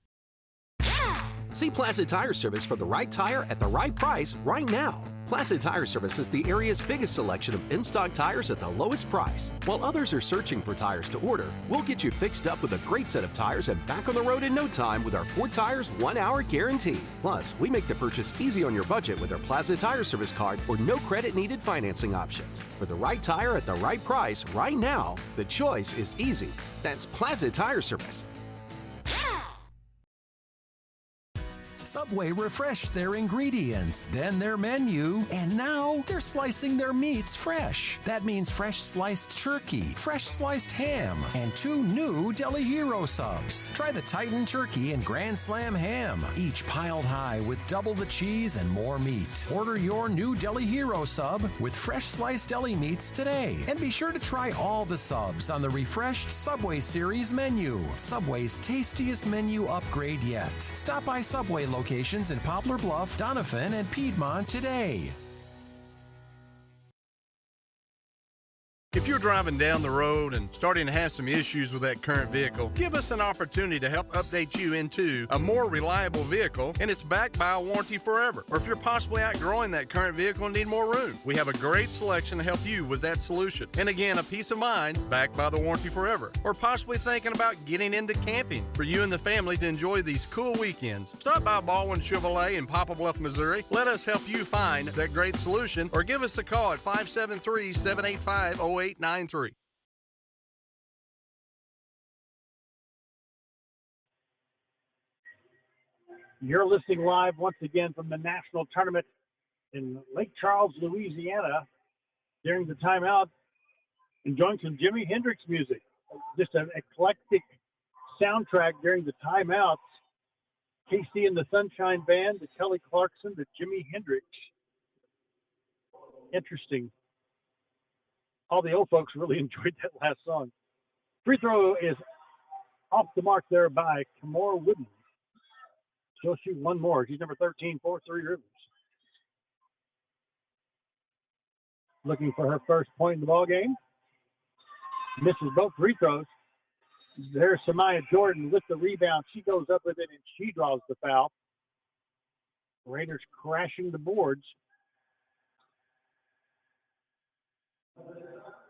See Plaza Tire Service for the right tire at the right price right now. Plaza Tire Service is the area's biggest selection of in-stock tires at the lowest price. While others are searching for tires to order, we'll get you fixed up with a great set of tires and back on the road in no time with our 4 tires, 1 hour guarantee. Plus, we make the purchase easy on your budget with our Plaza Tire Service card or no credit needed financing options. For the right tire at the right price right now, the choice is easy. That's Plaza Tire Service. Subway refreshed their ingredients, then their menu, and now they're slicing their meats fresh. That means fresh sliced turkey, fresh sliced ham, and 2 new Deli Hero subs. Try the Titan Turkey and Grand Slam Ham, each piled high with double the cheese and more meat. Order your new Deli Hero sub with fresh sliced deli meats today. And be sure to try all the subs on the refreshed Subway Series menu. Subway's tastiest menu upgrade yet. Stop by Subway locations in Poplar Bluff, Doniphan, and Piedmont today. If you're driving down the road and starting to have some issues with that current vehicle, give us an opportunity to help update you into a more reliable vehicle, and it's backed by a warranty forever. Or if you're possibly outgrowing that current vehicle and need more room, we have a great selection to help you with that solution. And again, a peace of mind backed by the warranty forever. Or possibly thinking about getting into camping for you and the family to enjoy these cool weekends. Stop by Baldwin Chevrolet in Poplar Bluff, Missouri. Let us help you find that great solution, or give us a call at 573-785-0893. You're listening live once again from the national tournament in Lake Charles, Louisiana. During the timeout, enjoying some Jimi Hendrix music. Just an eclectic soundtrack during the timeouts. Casey and the Sunshine Band, to Kelly Clarkson, to Jimi Hendrix. Interesting. All the old folks really enjoyed that last song. Free throw is off the mark there by Kimora Wooden. She'll shoot one more. She's number 13 for Three Rivers. Looking for her first point in the ball game. Misses both free throws. There's Samaya Jordan with the rebound. She goes up with it and she draws the foul. Raiders crashing the boards.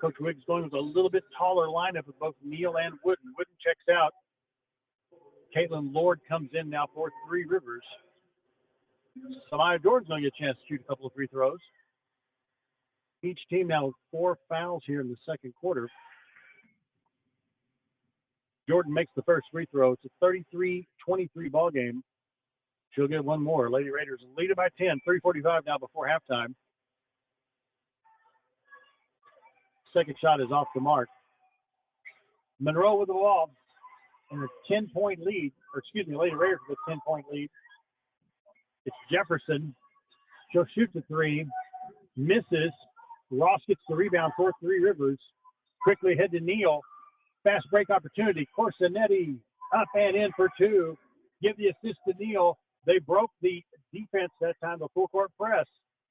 Coach Wiggs going with a little bit taller lineup of both Neal and Wooden. Wooden checks out. Caitlin Lord comes in now for Three Rivers. Samaya Jordan's going to get a chance to shoot a couple of free throws. Each team now with 4 fouls here in the second quarter. Jordan makes the first free throw. It's a 33-23 ball game. She'll get one more. Lady Raiders lead it by 10. 3:45 now before halftime. Second shot is off the mark. Monroe with the ball and a 10-point lead. Lady Raiders with a 10-point lead. It's Jefferson. She'll shoot the three. Misses. Ross gets the rebound for Three Rivers. Quickly head to Neal. Fast break opportunity. Corsinetti up and in for two. Give the assist to Neal. They broke the defense that time, the full court press.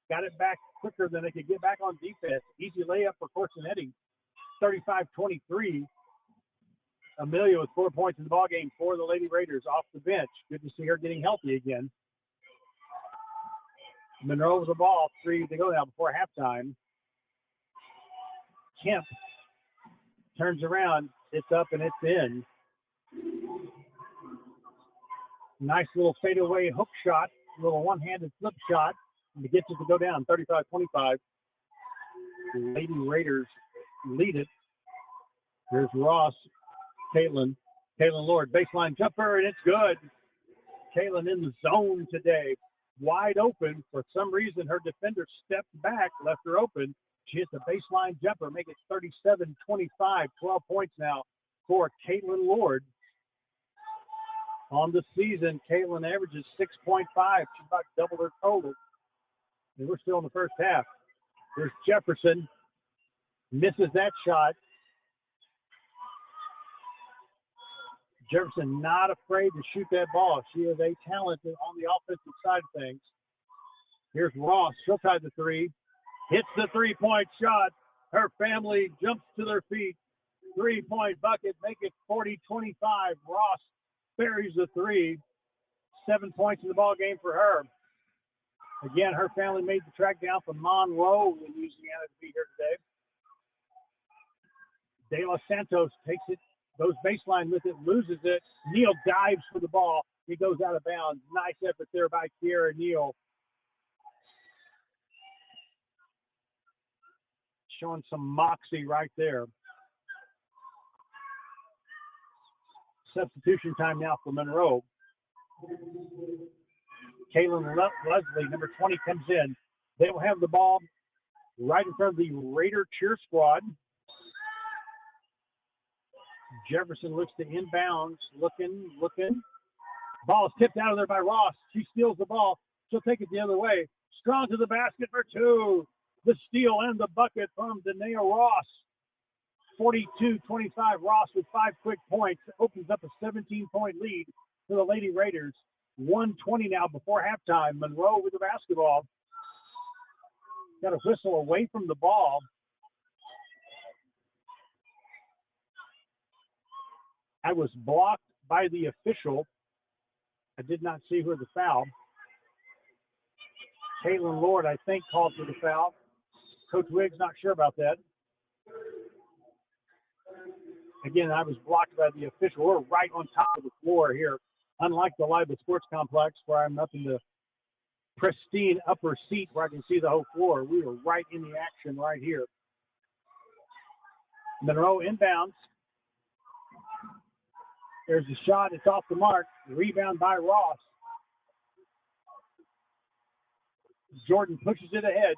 Got it back quicker than they could get back on defense. Easy layup for Corsinetti. 35-23. Amelia with 4 points in the ballgame for the Lady Raiders off the bench. Good to see her getting healthy again. Monroe with the ball. 3 to go now before halftime. Kemp turns around. It's up and it's in. Nice little fadeaway hook shot. Little one-handed flip shot. And it gets it to go down. 35-25. Lady Raiders lead it. Here's Ross. Caitlin Lord. Baseline jumper, and it's good. Caitlin in the zone today. Wide open. For some reason, her defender stepped back, left her open. She hits the baseline jumper, make it 37-25. 12 points now for Caitlin Lord. On the season, Caitlin averages 6.5. She's about double her total. And we're still in the first half. There's Jefferson. Misses that shot. Jefferson not afraid to shoot that ball. She is a talent on the offensive side of things. Here's Ross. She'll tie the three. Hits the three-point shot. Her family jumps to their feet. 3-point bucket. Make it 40-25. Ross buries the three. 7 points in the ball game for her. Again, her family made the track down from Monroe in Louisiana to be here today. De Los Santos takes it, goes baseline with it, loses it. Neal dives for the ball. He goes out of bounds. Nice effort there by Kiera Neal. Showing some moxie right there. Substitution time now for Monroe. Kaylin Leslie, number 20, comes in. They will have the ball right in front of the Raider cheer squad. Jefferson looks to inbounds, looking. Ball is tipped out of there by Ross. She steals the ball. She'll take it the other way. Strong to the basket for two. The steal and the bucket from Danae Ross. 42-25. Ross with 5 quick points. Opens up a 17-point lead for the Lady Raiders. 1:20 now before halftime. Monroe with the basketball. Got a whistle away from the ball. I was blocked by the official. I did not see her the foul. Caitlin Lord, I think, called for the foul. Coach Wiggs not sure about that. Again, I was blocked by the official. We're right on top of the floor here. Unlike the Liba Sports Complex, where I'm up in the pristine upper seat where I can see the whole floor, we were right in the action right here. Monroe inbounds. There's a shot. It's off the mark. Rebound by Ross. Jordan pushes it ahead.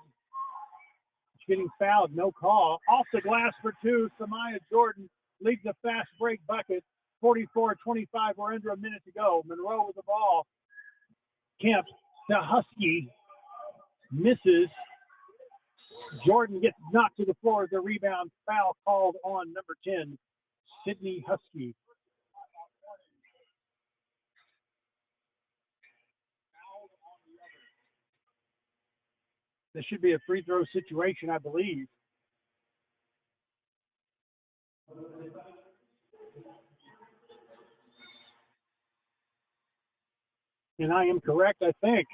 She's getting fouled. No call. Off the glass for two. Samaya Jordan leads a fast break bucket. 44-25. We're under a minute to go. Monroe with the ball. Kemp to Husky. Misses. Jordan gets knocked to the floor as a rebound. Foul called on number 10, Sydney Husky. This should be a free throw situation, I believe. And I am correct, I think.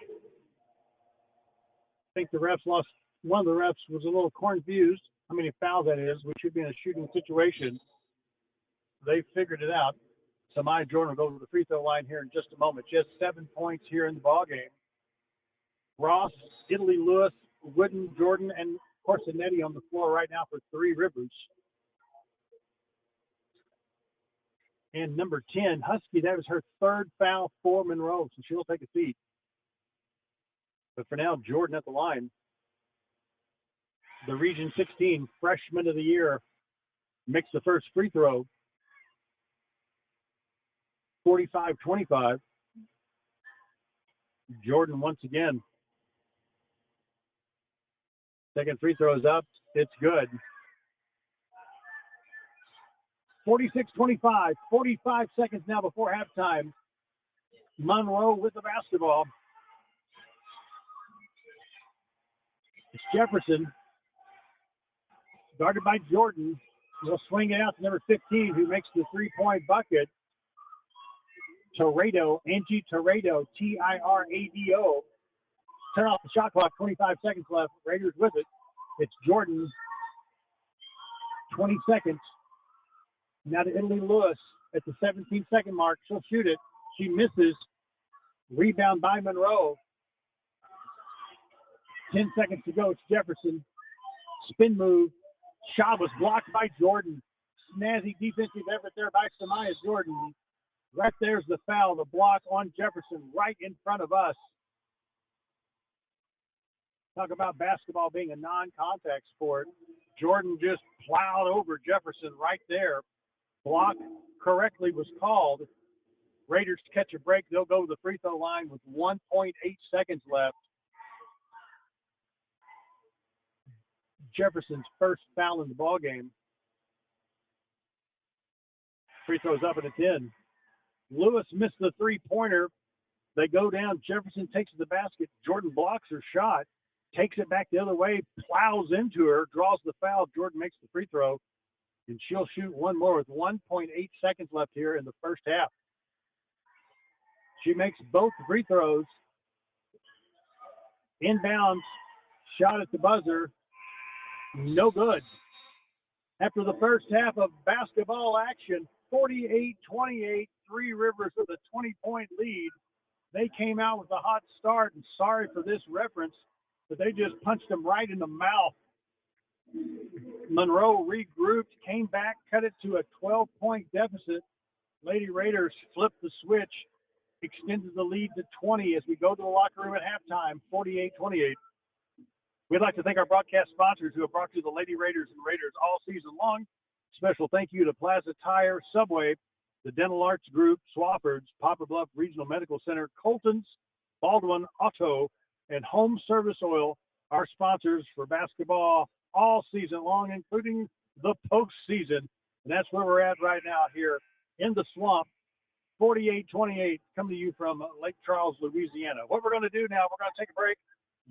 I think the refs lost. One of the refs was a little confused how many fouls that is, which should be in a shooting situation. They figured it out. Samaya Jordan will go to the free throw line here in just a moment. She has 7 points here in the ballgame. Ross, Italy, Lewis, Wooden, Jordan, and Corsinetti on the floor right now for Three Rivers. And number 10, Husky, that was her third foul for Monroe, so she'll take a seat. But for now, Jordan at the line. The Region 16 Freshman of the Year makes the first free throw. 45-25. Jordan once again. Second free throw is up. It's good. 46-25. 45 seconds now before halftime. Monroe with the basketball. It's Jefferson. Guarded by Jordan. He'll swing it out to number 15, who makes the three-point bucket. Torado, Angie Torado, Tirado. Turn off the shot clock, 25 seconds left. Raiders with it. It's Jordan. 20 seconds. Now to Italy Lewis at the 17-second mark. She'll shoot it. She misses. Rebound by Monroe. 10 seconds to go. It's Jefferson. Spin move. Shot was blocked by Jordan. Snazzy defensive effort there by Samaya Jordan. Right there's the foul, the block on Jefferson right in front of us. Talk about basketball being a non-contact sport. Jordan just plowed over Jefferson right there. Block correctly was called. Raiders catch a break. They'll go to the free throw line with 1.8 seconds left. Jefferson's first foul in the ball game. Free throws up at a 10. Lewis missed the three-pointer. They go down. Jefferson takes the basket. Jordan blocks her shot, takes it back the other way, plows into her, draws the foul. Jordan makes the free throw, and she'll shoot one more with 1.8 seconds left here in the first half. She makes both free throws. Inbounds, shot at the buzzer. No good. After the first half of basketball action, 48-28, Three Rivers with a 20-point lead. They came out with a hot start, and sorry for this reference, but they just punched them right in the mouth. Monroe regrouped, came back, cut it to a 12-point deficit. Lady Raiders flipped the switch, extended the lead to 20 as we go to the locker room at halftime, 48-28. We'd like to thank our broadcast sponsors who have brought you the Lady Raiders and Raiders all season long. Special thank you to Plaza Tire, Subway, the Dental Arts Group, Swafford's, Poplar Bluff Regional Medical Center, Colton's, Baldwin Auto, and Home Service Oil, our sponsors for basketball all season long, including the postseason. And that's where we're at right now here in the swamp. 48-28, coming to you from Lake Charles, Louisiana. What we're going to do now, we're going to take a break,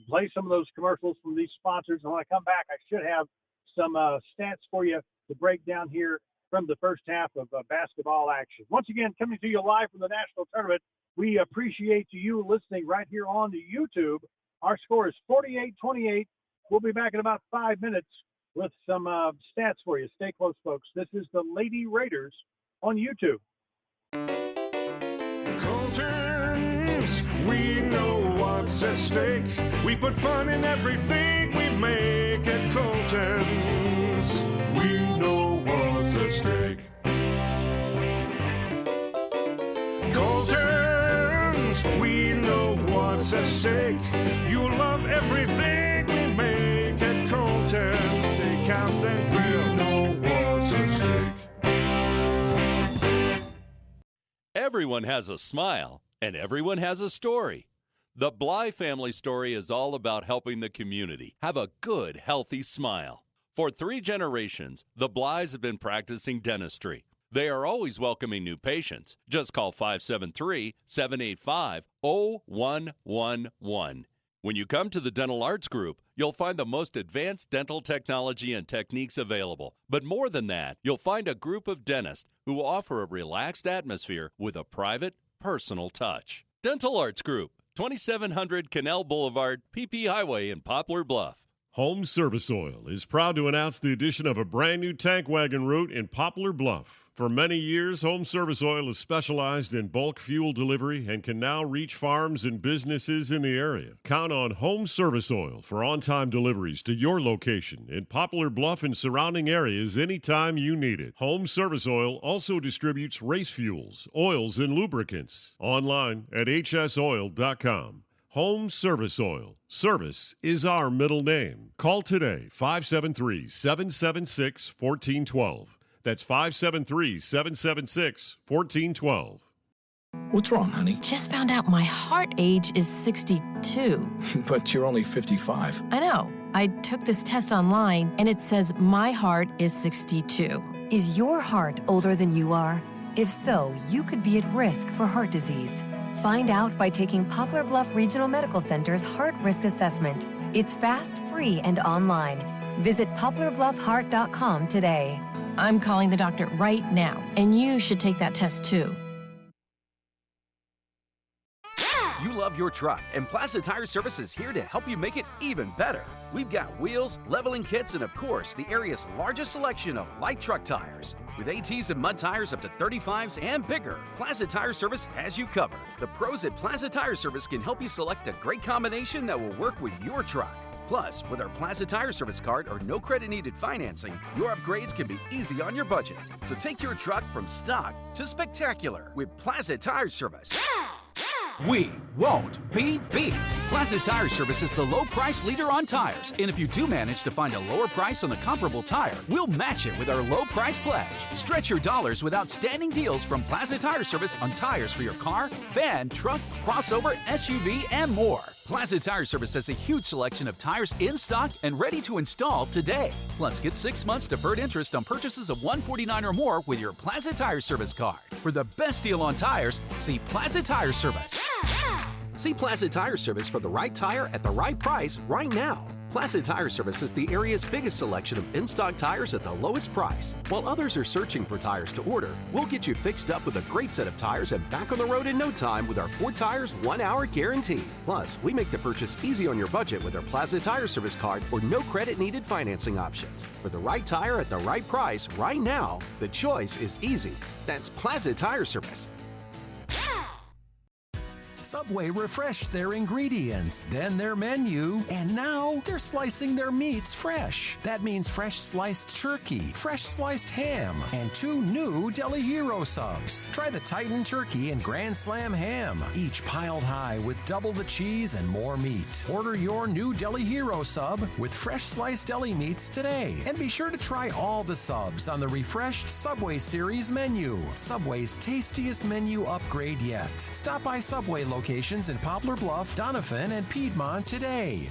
play some of those commercials from these sponsors, and when I come back, I should have some stats for you to break down here from the first half of basketball action. Once again, coming to you live from the national tournament, we appreciate you listening right here on the YouTube. Our score is 48-28. We'll be back in about 5 minutes with some stats for you. Stay close, folks. This is the Lady Raiders on YouTube. Colton's, we know what's at stake. We put fun in everything we make at Colton's. We know what's at stake. Colton's, we know what's at stake. You'll love everything we make at Colton's. Steakhouse and grill, know what's at stake. Everyone has a smile, and everyone has a story. The Bly family story is all about helping the community have a good, healthy smile. For 3 generations, the Blys have been practicing dentistry. They are always welcoming new patients. Just call 573-785-0111. When you come to the Dental Arts Group, you'll find the most advanced dental technology and techniques available. But more than that, you'll find a group of dentists who offer a relaxed atmosphere with a private, personal touch. Dental Arts Group, 2700 Canal Boulevard, PP Highway in Poplar Bluff. Home Service Oil is proud to announce the addition of a brand new tank wagon route in Poplar Bluff. For many years, Home Service Oil has specialized in bulk fuel delivery and can now reach farms and businesses in the area. Count on Home Service Oil for on-time deliveries to your location in Poplar Bluff and surrounding areas anytime you need it. Home Service Oil also distributes race fuels, oils, and lubricants. Online at hsoil.com. Home Service Oil. Service is our middle name. Call today, 573-776-1412. That's 573-776-1412. What's wrong, honey? Just found out my heart age is 62. But you're only 55. I know. I took this test online, and it says my heart is 62. Is your heart older than you are? If so, you could be at risk for heart disease. Find out by taking Poplar Bluff Regional Medical Center's Heart Risk Assessment. It's fast, free, and online. Visit poplar-bluff-heart.com today. I'm calling the doctor right now, and you should take that test too. You love your truck, and Plaza Tire Service is here to help you make it even better. We've got wheels, leveling kits, and of course, the area's largest selection of light truck tires. With ATs and mud tires up to 35s and bigger, Plaza Tire Service has you covered. The pros at Plaza Tire Service can help you select a great combination that will work with your truck. Plus, with our Plaza Tire Service card or no credit needed financing, your upgrades can be easy on your budget. So take your truck from stock to spectacular with Plaza Tire Service. We won't be beat. Plaza Tire Service is the low price leader on tires. And if you do manage to find a lower price on a comparable tire, we'll match it with our low price pledge. Stretch your dollars with outstanding deals from Plaza Tire Service on tires for your car, van, truck, crossover, SUV, and more. Plaza Tire Service has a huge selection of tires in stock and ready to install today. Plus, get 6 months deferred interest on purchases of $149 or more with your Plaza Tire Service card. For the best deal on tires, see Plaza Tire Service. See Plaza Tire Service for the right tire at the right price right now. Plaza Tire Service is the area's biggest selection of in-stock tires at the lowest price. While others are searching for tires to order, we'll get you fixed up with a great set of tires and back on the road in no time with our 4 tires, 1 hour guarantee. Plus, we make the purchase easy on your budget with our Plaza Tire Service card or no credit needed financing options. For the right tire at the right price right now, the choice is easy. That's Plaza Tire Service. Subway refreshed their ingredients, then their menu, and now they're slicing their meats fresh. That means fresh sliced turkey, fresh sliced ham, and 2 new Deli Hero subs. Try the Titan Turkey and Grand Slam ham, each piled high with double the cheese and more meat. Order your new Deli Hero sub with fresh sliced deli meats today. And be sure to try all the subs on the refreshed Subway Series menu. Subway's tastiest menu upgrade yet. Stop by Subway locations in Poplar Bluff, Doniphan, and Piedmont today.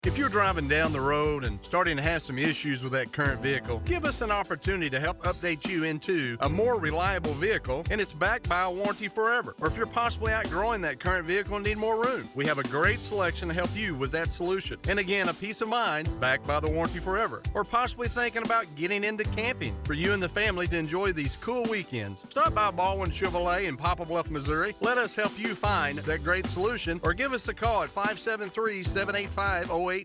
If you're driving down the road and starting to have some issues with that current vehicle, give us an opportunity to help update you into a more reliable vehicle, and it's backed by a warranty forever. Or if you're possibly outgrowing that current vehicle and need more room, we have a great selection to help you with that solution. And again, a peace of mind backed by the warranty forever. Or possibly thinking about getting into camping for you and the family to enjoy these cool weekends. Stop by Baldwin Chevrolet in Poplar Bluff, Missouri. Let us help you find that great solution, or give us a call at 573-785-0893.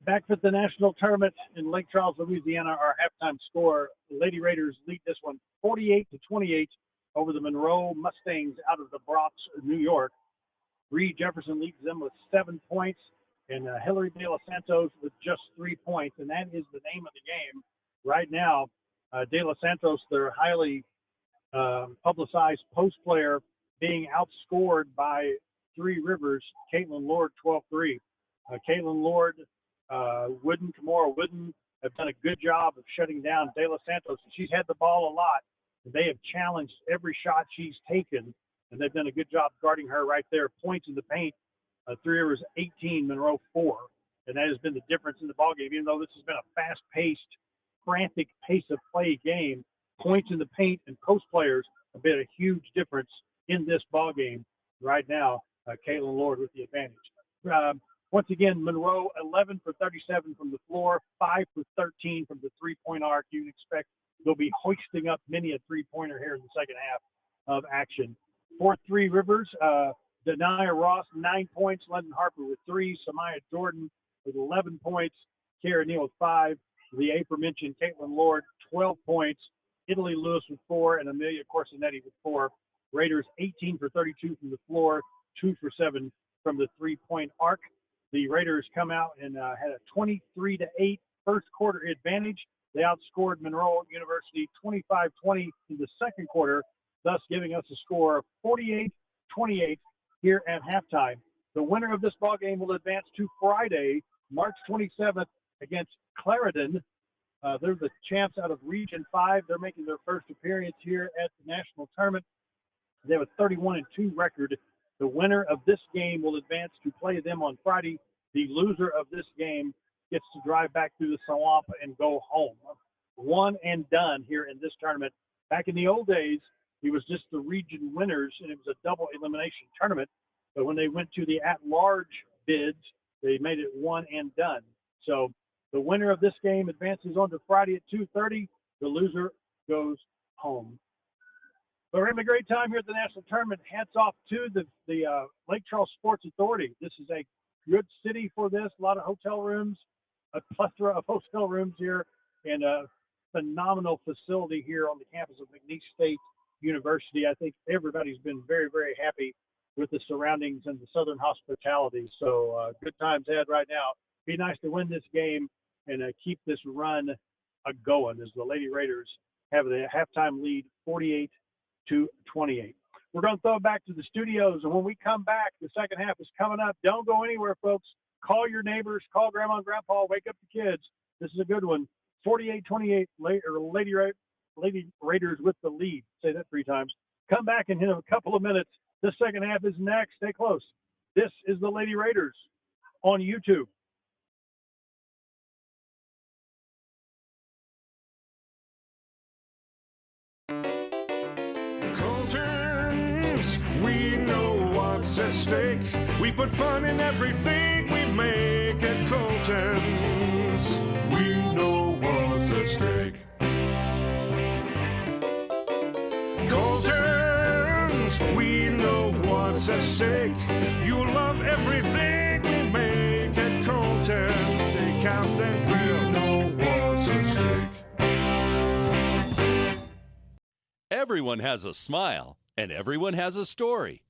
Back at the national tournament in Lake Charles, Louisiana, our halftime score, the Lady Raiders lead this one 48-28 over the Monroe Mustangs out of the Bronx, New York. Bree Jefferson leads them with 7 points, and Hillary De Los Santos with just 3 points, and that is the name of the game right now. De Los Santos, their highly publicized post player, being outscored by Three Rivers, Caitlin Lord, 12-3. Caitlin Lord, Kamora Wooden have done a good job of shutting down De Los Santos. She's had the ball a lot. They have challenged every shot she's taken, and they've done a good job guarding her right there. Points in the paint, Three Rivers 18, Monroe 4. And that has been the difference in the ballgame. Even though this has been a fast-paced, frantic pace of play game, points in the paint and post players have been a huge difference in this ball game right now. Caitlin Lord with the advantage. Once again, Monroe, 11 for 37 from the floor, 5 for 13 from the three-point arc. You can expect they'll be hoisting up many a three-pointer here in the second half of action. 4-3 Rivers, Denia Ross, 9 points. London Harper with 3. Samaya Jordan with 11 points. Kara Neal with 5. The aforementioned Caitlin Lord, 12 points. Italy Lewis with 4, and Amelia Corsinetti with 4. Raiders, 18 for 32 from the floor, 2 for 7 from the three-point arc. The Raiders come out and had a 23-8 first quarter advantage. They outscored Monroe University 25-20 in the second quarter, thus giving us a score of 48-28 here at halftime. The winner of this ballgame will advance to Friday, March 27th against Clarendon. They're the champs out of Region 5. They're making their first appearance here at the national tournament. They have a 31-2 record. The winner of this game will advance to play them on Friday. The loser of this game gets to drive back through the swamp and go home. One and done here in this tournament. Back in the old days, it was just the region winners, and it was a double elimination tournament. But when they went to the at-large bids, they made it one and done. So the winner of this game advances on to Friday at 2:30. The loser goes home. But we're having a great time here at the national tournament. Hats off to the Lake Charles Sports Authority. This is a good city for this. A lot of hotel rooms, a plethora of hotel rooms here, and a phenomenal facility here on the campus of McNeese State University. I think everybody's been very, very happy with the surroundings and the Southern hospitality. So good times had right now. Be nice to win this game and keep this run going as the Lady Raiders have the halftime lead 48-28. We're going to throw it back to the studios, and when we come back, the second half is coming up. Don't go anywhere, folks. Call your neighbors, call Grandma and Grandpa, wake up the kids. This is a good one. 48-28, Lady Raiders with the lead. Say that 3 times. Come back in a couple of minutes. The second half is next. Stay close. This is the Lady Raiders on YouTube. We know what's at stake. We put fun in everything we make at Colton's. We know what's at stake. Colton's, we know what's at stake. You'll love everything we make at Colton's. Steakhouse and grill, we know what's at stake. Everyone has a smile. And everyone has a story.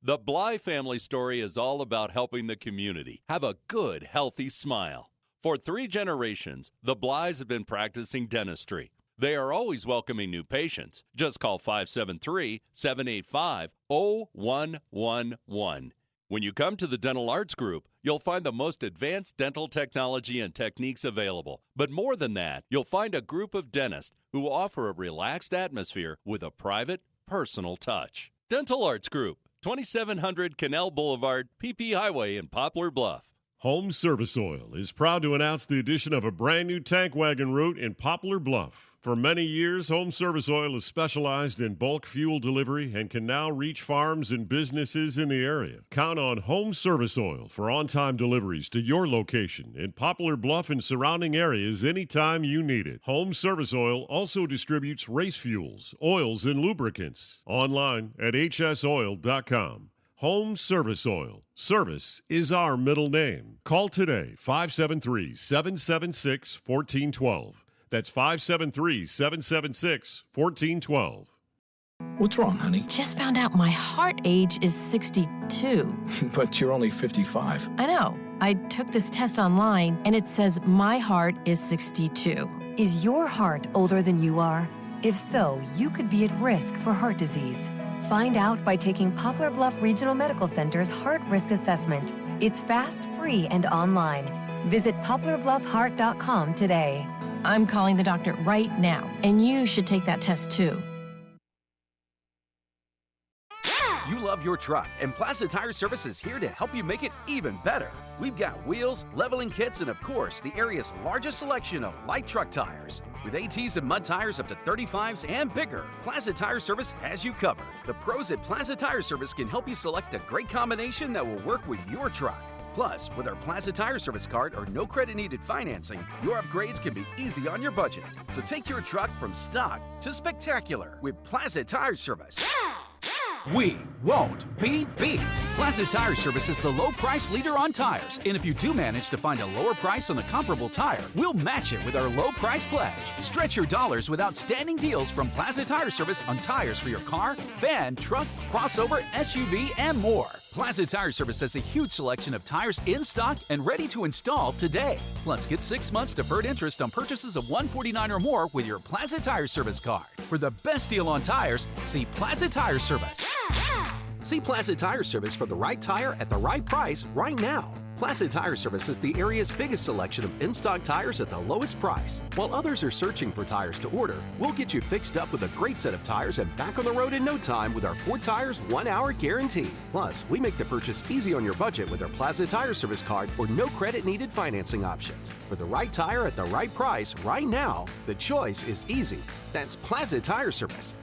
The Bly family story is all about helping the community have a good, healthy smile. For 3 generations, the Blys have been practicing dentistry. They are always welcoming new patients. Just call 573-785-0111. When you come to the Dental Arts Group, you'll find the most advanced dental technology and techniques available. But more than that, you'll find a group of dentists who offer a relaxed atmosphere with a private, personal touch. Dental Arts Group, 2700 Canal Boulevard, PP Highway in Poplar Bluff. Home Service Oil is proud to announce the addition of a brand new tank wagon route in Poplar Bluff. For many years, Home Service Oil has specialized in bulk fuel delivery and can now reach farms and businesses in the area. Count on Home Service Oil for on-time deliveries to your location in Poplar Bluff and surrounding areas anytime you need it. Home Service Oil also distributes race fuels, oils, and lubricants. Online at hsoil.com. Home Service Oil. Service is our middle name. Call today, 573-776-1412. That's 573-776-1412. What's wrong, honey? Just found out my heart age is 62. But you're only 55. I know. I took this test online, and it says my heart is 62. Is your heart older than you are? If so, you could be at risk for heart disease. Find out by taking Poplar Bluff Regional Medical Center's Heart Risk Assessment. It's fast, free, and online. Visit poplarbluffheart.com today. I'm calling the doctor right now, and you should take that test too. You love your truck, and Plaza Tire Service is here to help you make it even better. We've got wheels, leveling kits, and of course, the area's largest selection of light truck tires. With ATs and mud tires up to 35s and bigger, Plaza Tire Service has you covered. The pros at Plaza Tire Service can help you select a great combination that will work with your truck. Plus, with our Plaza Tire Service card or no credit needed financing, your upgrades can be easy on your budget. So take your truck from stock to spectacular with Plaza Tire Service. We won't be beat. Plaza Tire Service is the low price leader on tires. And if you do manage to find a lower price on a comparable tire, we'll match it with our low price pledge. Stretch your dollars with outstanding deals from Plaza Tire Service on tires for your car, van, truck, crossover, SUV, and more. Plaza Tire Service has a huge selection of tires in stock and ready to install today. Plus, get 6 months deferred interest on purchases of $149 or more with your Plaza Tire Service card. For the best deal on tires, see Plaza Tire Service. See Plaza Tire Service for the right tire at the right price right now. Plaza Tire Service is the area's biggest selection of in-stock tires at the lowest price. While others are searching for tires to order, we'll get you fixed up with a great set of tires and back on the road in no time with our 4 tires, 1 hour guarantee. Plus, we make the purchase easy on your budget with our Plaza Tire Service card or no credit needed financing options. For the right tire at the right price right now, the choice is easy. That's Plaza Tire Service.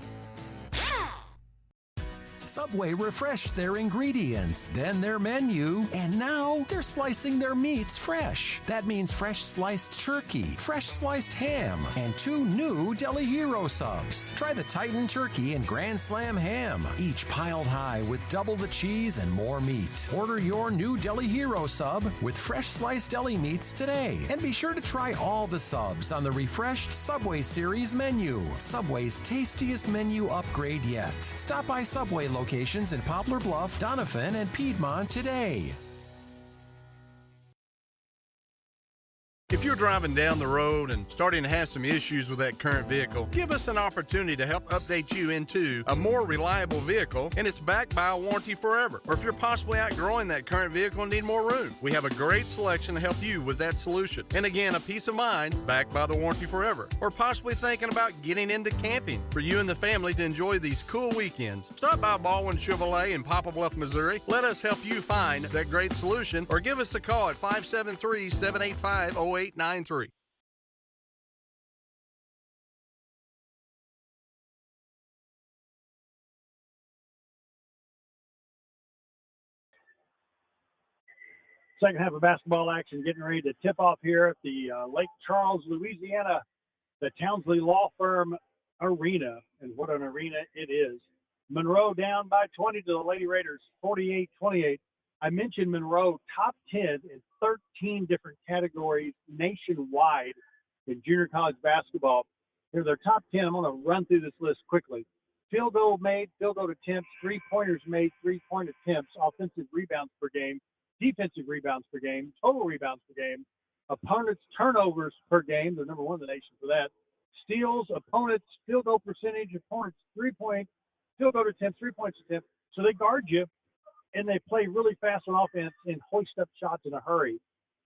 Subway refreshed their ingredients, then their menu, and now they're slicing their meats fresh. That means fresh sliced turkey, fresh sliced ham, and 2 new Deli Hero subs. Try the Titan Turkey and Grand Slam Ham, each piled high with double the cheese and more meat. Order your new Deli Hero sub with fresh sliced deli meats today. And be sure to try all the subs on the refreshed Subway Series menu. Subway's tastiest menu upgrade yet. Stop by Subway locations in Poplar Bluff, Doniphan, and Piedmont today. If you're driving down the road and starting to have some issues with that current vehicle, give us an opportunity to help update you into a more reliable vehicle, and it's backed by a warranty forever. Or if you're possibly outgrowing that current vehicle and need more room, we have a great selection to help you with that solution. And again, a peace of mind backed by the warranty forever. Or possibly thinking about getting into camping for you and the family to enjoy these cool weekends. Stop by Baldwin Chevrolet in Poplar Bluff, Missouri. Let us help you find that great solution, or give us a call at 573-785-0893. Second half of basketball action getting ready to tip off here at the Lake Charles, Louisiana, the Townsley Law Firm Arena. And what an arena it is. Monroe down by 20 to the Lady Raiders, 48-28. I mentioned Monroe top 10 in 13 different categories nationwide in junior college basketball. They're their top 10. I'm going to run through this list quickly. Field goal made, field goal attempts, 3-pointers made, 3-point attempts, offensive rebounds per game, defensive rebounds per game, total rebounds per game, opponents' turnovers per game. They're number 1 in the nation for that. Steals, opponents' field goal percentage, opponents' 3-point, field goal attempts, 3-point attempts. So they guard you, and they play really fast on offense and hoist up shots in a hurry.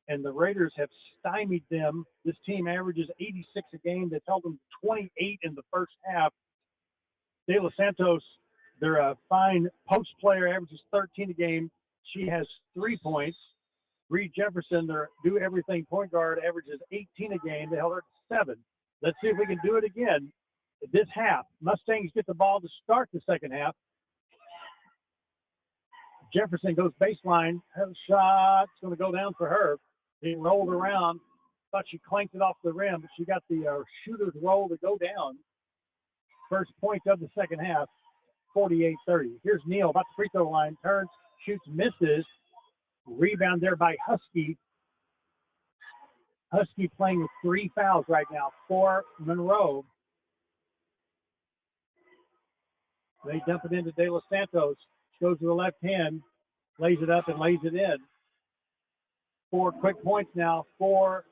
And the Raiders have stymied them. This team averages 86 a game. They've held them 28 in the first half. De Los Santos, their fine post player, averages 13 a game. She has 3 points. Reed Jefferson, their do-everything point guard, averages 18 a game. They held her to 7. Let's see if we can do it again this half. Mustangs get the ball to start the second half. Jefferson goes baseline. Her shot's going to go down for her. He rolled around. Thought she clanked it off the rim, but she got the shooter's roll to go down. First point of the second half, 48-30. Here's Neal about the free throw line. Turns, shoots, misses. Rebound there by Husky. Husky playing with 3 fouls right now for Monroe. They dump it into De Los Santos. Goes to the left hand, lays it up and lays it in. 4 quick points now for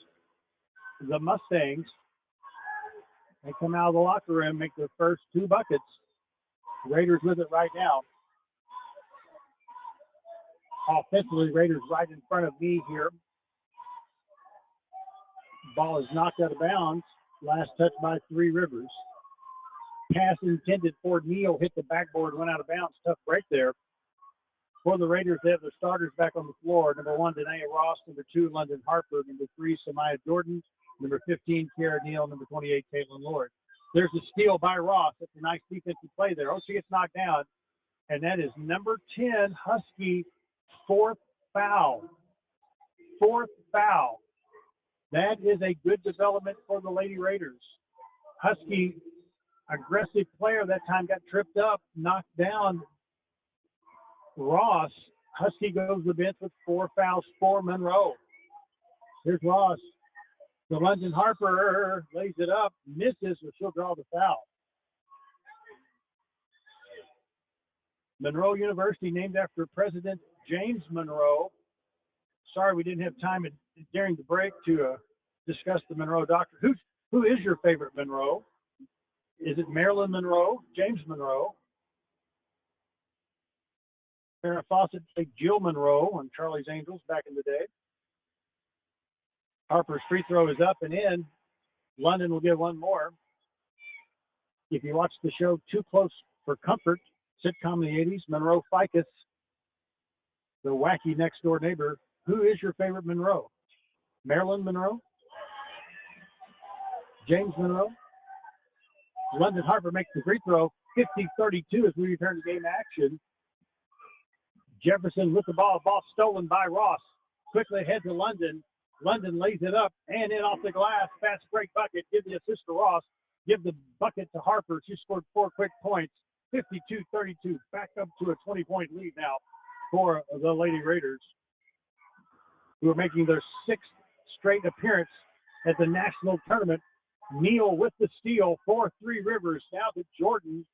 the Mustangs. They come out of the locker room, make their first 2 buckets. Raiders with it right now. Offensively, Raiders right in front of me here. Ball is knocked out of bounds. Last touch by 3 Rivers. Pass intended for Neal, hit the backboard, went out of bounds. Tough break there. For the Raiders, they have their starters back on the floor. Number 1, Danae Ross. Number 2, London Harper. Number 3, Samaya Jordan. Number 15, Kiara Neal. Number 28, Caitlin Lord. There's a steal by Ross. That's a nice defensive play there. Oh, she gets knocked down. And that is number 10, Husky, 4th foul. 4th foul. That is a good development for the Lady Raiders. Husky, aggressive player that time, got tripped up, knocked down Ross. Husky goes to the bench with 4 fouls for Monroe. Here's Ross. The London Harper lays it up, misses, but she'll draw the foul. Monroe University, named after President James Monroe. Sorry we didn't have time during the break to discuss the Monroe doctrine. Who is your favorite Monroe? Is it Marilyn Monroe, James Monroe? Farrah Fawcett played Jill Monroe on Charlie's Angels back in the day. Harper's free throw is up and in. London will get one more. If you watch the show Too Close for Comfort, sitcom in the 80s, Monroe Ficus, the wacky next door neighbor. Who is your favorite Monroe? Marilyn Monroe? James Monroe? London Harper makes the free throw, 50-32 as we return to game action. Jefferson with the ball stolen by Ross. Quickly ahead to London. London lays it up and in off the glass. Fast break bucket. Give the assist to Ross. Give the bucket to Harper. She scored 4 quick points. 52-32. Back up to a 20-point lead now for the Lady Raiders, who are making their 6th straight appearance at the national tournament. Neal with the steal for Three Rivers. Now to Jordan.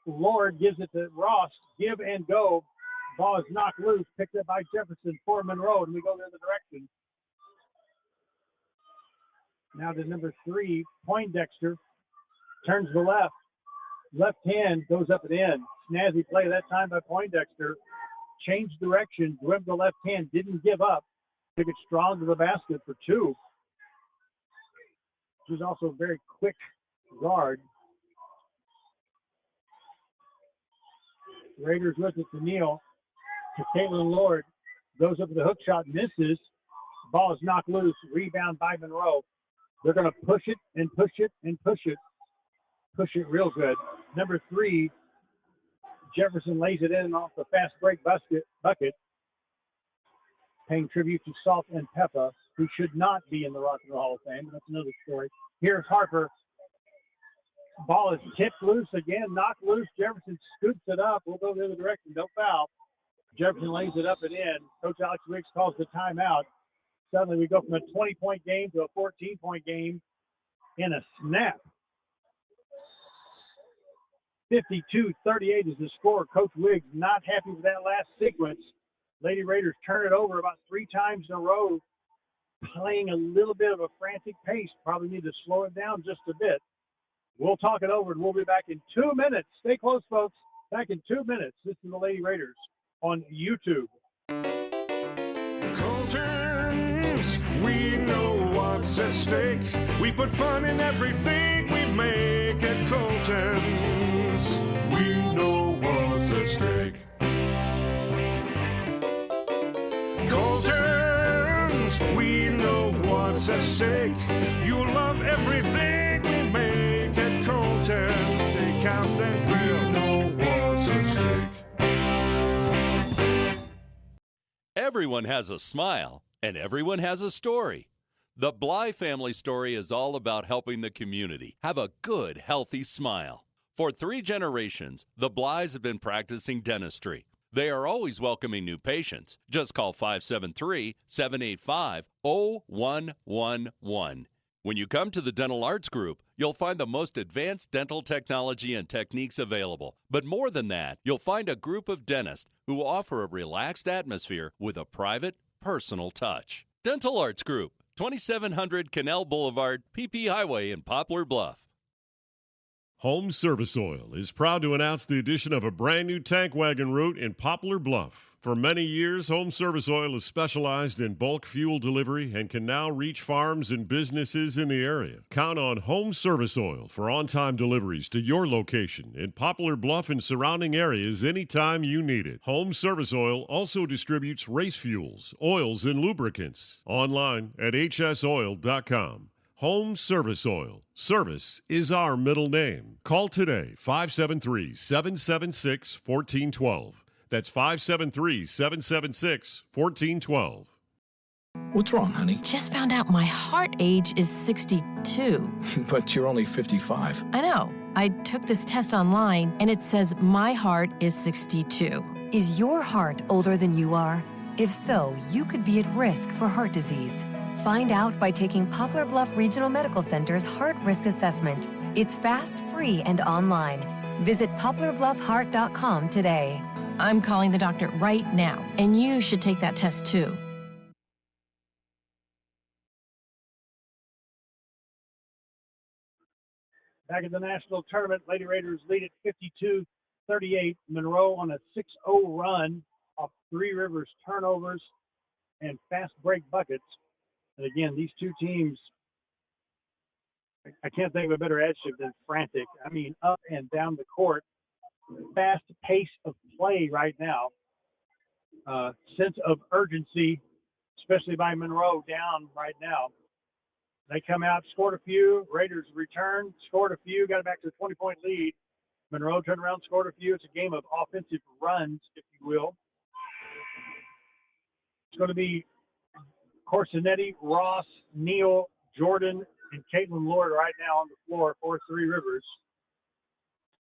Lord gives it to Ross. Give and go. Ball is knocked loose. Picked up by Jefferson for Monroe, and we go the other direction. Now to number 3, Poindexter. Turns the left. Left hand goes up and in. Snazzy play that time by Poindexter. Changed direction. Dribbled the left hand. Didn't give up. Took it strong to the basket for 2. She's also a very quick guard. Raiders with it to Neal. To Caitlin Lord. Goes up with the hook shot. Misses. Ball is knocked loose. Rebound by Monroe. They're going to push it and push it and push it. Push it real good. Number 3, Jefferson lays it in off the fast break bucket. Paying tribute to Salt and Peppa, who should not be in the Rock and Roll Hall of Fame. But that's another story. Here's Harper. Ball is tipped loose again, knocked loose. Jefferson scoops it up. We'll go the other direction. No foul. Jefferson lays it up and in. Coach Alex Wiggs calls the timeout. Suddenly we go from a 20-point game to a 14-point game in a snap. 52-38 is the score. Coach Wiggs not happy with that last sequence. Lady Raiders turn it over about 3 times in a row, playing a little bit of a frantic pace. Probably need to slow it down just a bit. We'll talk it over, and we'll be back in 2 minutes. Stay close, folks. Back in 2 minutes. This is the Lady Raiders on YouTube. Colton's, we know what's at stake. We put fun in everything we make at Colton's. We know what's at stake. Colton's, we know what's at stake. You'll love everything we make at Colton's. Steakhouse and Grill, know what's at stake. Everyone has a smile, and everyone has a story. The Bly family story is all about helping the community have a good, healthy smile. For 3 generations, the Blys have been practicing dentistry. They are always welcoming new patients. Just call 573-785-0111. When you come to the Dental Arts Group, you'll find the most advanced dental technology and techniques available. But more than that, you'll find a group of dentists who offer a relaxed atmosphere with a private, personal touch. Dental Arts Group, 2700 Canal Boulevard, PP Highway in Poplar Bluff. Home Service Oil is proud to announce the addition of a brand new tank wagon route in Poplar Bluff. For many years, Home Service Oil has specialized in bulk fuel delivery and can now reach farms and businesses in the area. Count on Home Service Oil for on-time deliveries to your location in Poplar Bluff and surrounding areas anytime you need it. Home Service Oil also distributes race fuels, oils, and lubricants. Online at hsoil.com. Home Service Oil. Service is our middle name. Call today, 573-776-1412. That's 573-776-1412. What's wrong, honey? Just found out my heart age is 62. But you're only 55. I know. I took this test online, and it says my heart is 62. Is your heart older than you are? If so, you could be at risk for heart disease. Find out by taking Poplar Bluff Regional Medical Center's Heart Risk Assessment. It's fast, free, and online. Visit poplarbluffheart.com today. I'm calling the doctor right now, and you should take that test too. Back in the national tournament, Lady Raiders lead at 52-38. Monroe on a 6-0 run off Three Rivers turnovers and fast break buckets. And again, these two teams, I can't think of a better adjective than frantic. I mean, up and down the court, fast pace of play right now. Sense of urgency, especially by Monroe down right now. They come out, scored a few. Raiders returned, scored a few, got it back to a 20-point lead. Monroe turned around, scored a few. It's a game of offensive runs, if you will. It's going to be Corsinetti, Ross, Neal, Jordan, and Caitlin Lord right now on the floor for Three Rivers.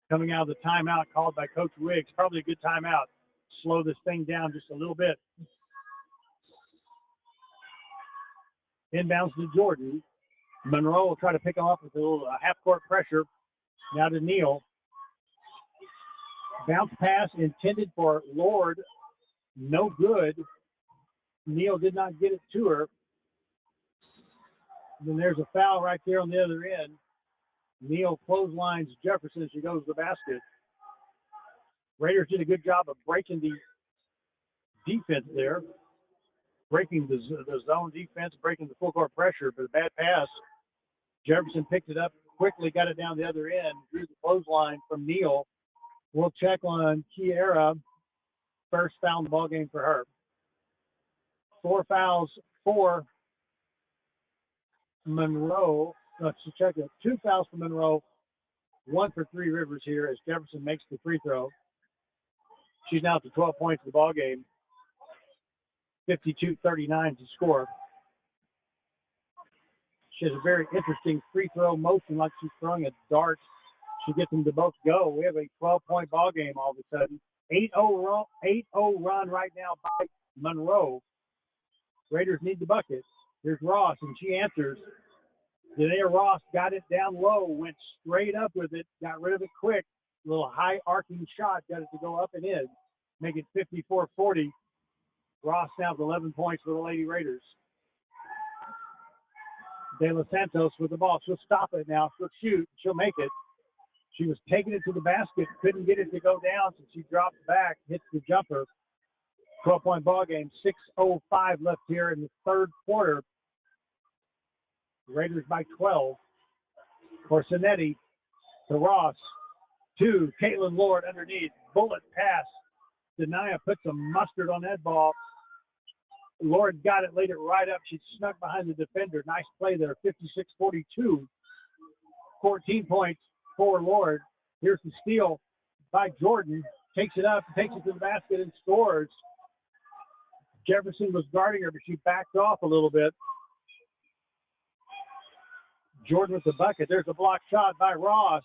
Coming out of the timeout called by Coach Wiggs. Probably a good timeout. Slow this thing down just a little bit. Inbounds to Jordan. Monroe will try to pick him up with a little half-court pressure. Now to Neal. Bounce pass intended for Lord. No good. Neal did not get it to her. And then there's a foul right there on the other end. Neal clotheslines Jefferson. She goes to the basket. Raiders did a good job of breaking the defense there. Breaking the zone defense, breaking the full court pressure, but a bad pass. Jefferson picked it up quickly, got it down the other end, drew the clothesline from Neal. We'll check on Kiera. First foul in the ball game for her. 4 fouls for Monroe. Let's check it. 2 fouls for Monroe, 1 for Three Rivers here as Jefferson makes the free throw. She's now to 12 points in the ball game. 52-39 to score. She has a very interesting free throw motion, like she's throwing a dart. She gets them to both go. We have a 12-point ball game all of a sudden. 8-0 run right now by Monroe. Raiders need the bucket. Here's Ross, and she answers. Danae Ross got it down low, went straight up with it, got rid of it quick. A little high arcing shot, got it to go up and in. Make it 54-40. Ross now with 11 points for the Lady Raiders. De Los Santos with the ball. She'll stop it now. She'll shoot. She'll make it. She was taking it to the basket. Couldn't get it to go down, so she dropped back, hits the jumper. 12-point ball game. 6:05 left here in the third quarter. Raiders by 12. Corsinetti to Ross. To Caitlin Lord underneath. Bullet pass. Denia put some mustard on that ball. Lord got it, laid it right up. She snuck behind the defender. Nice play there, 56-42. 14 points for Lord. Here's the steal by Jordan. Takes it up, takes it to the basket, and scores. Jefferson was guarding her, but she backed off a little bit. Jordan with the bucket. There's a block shot by Ross.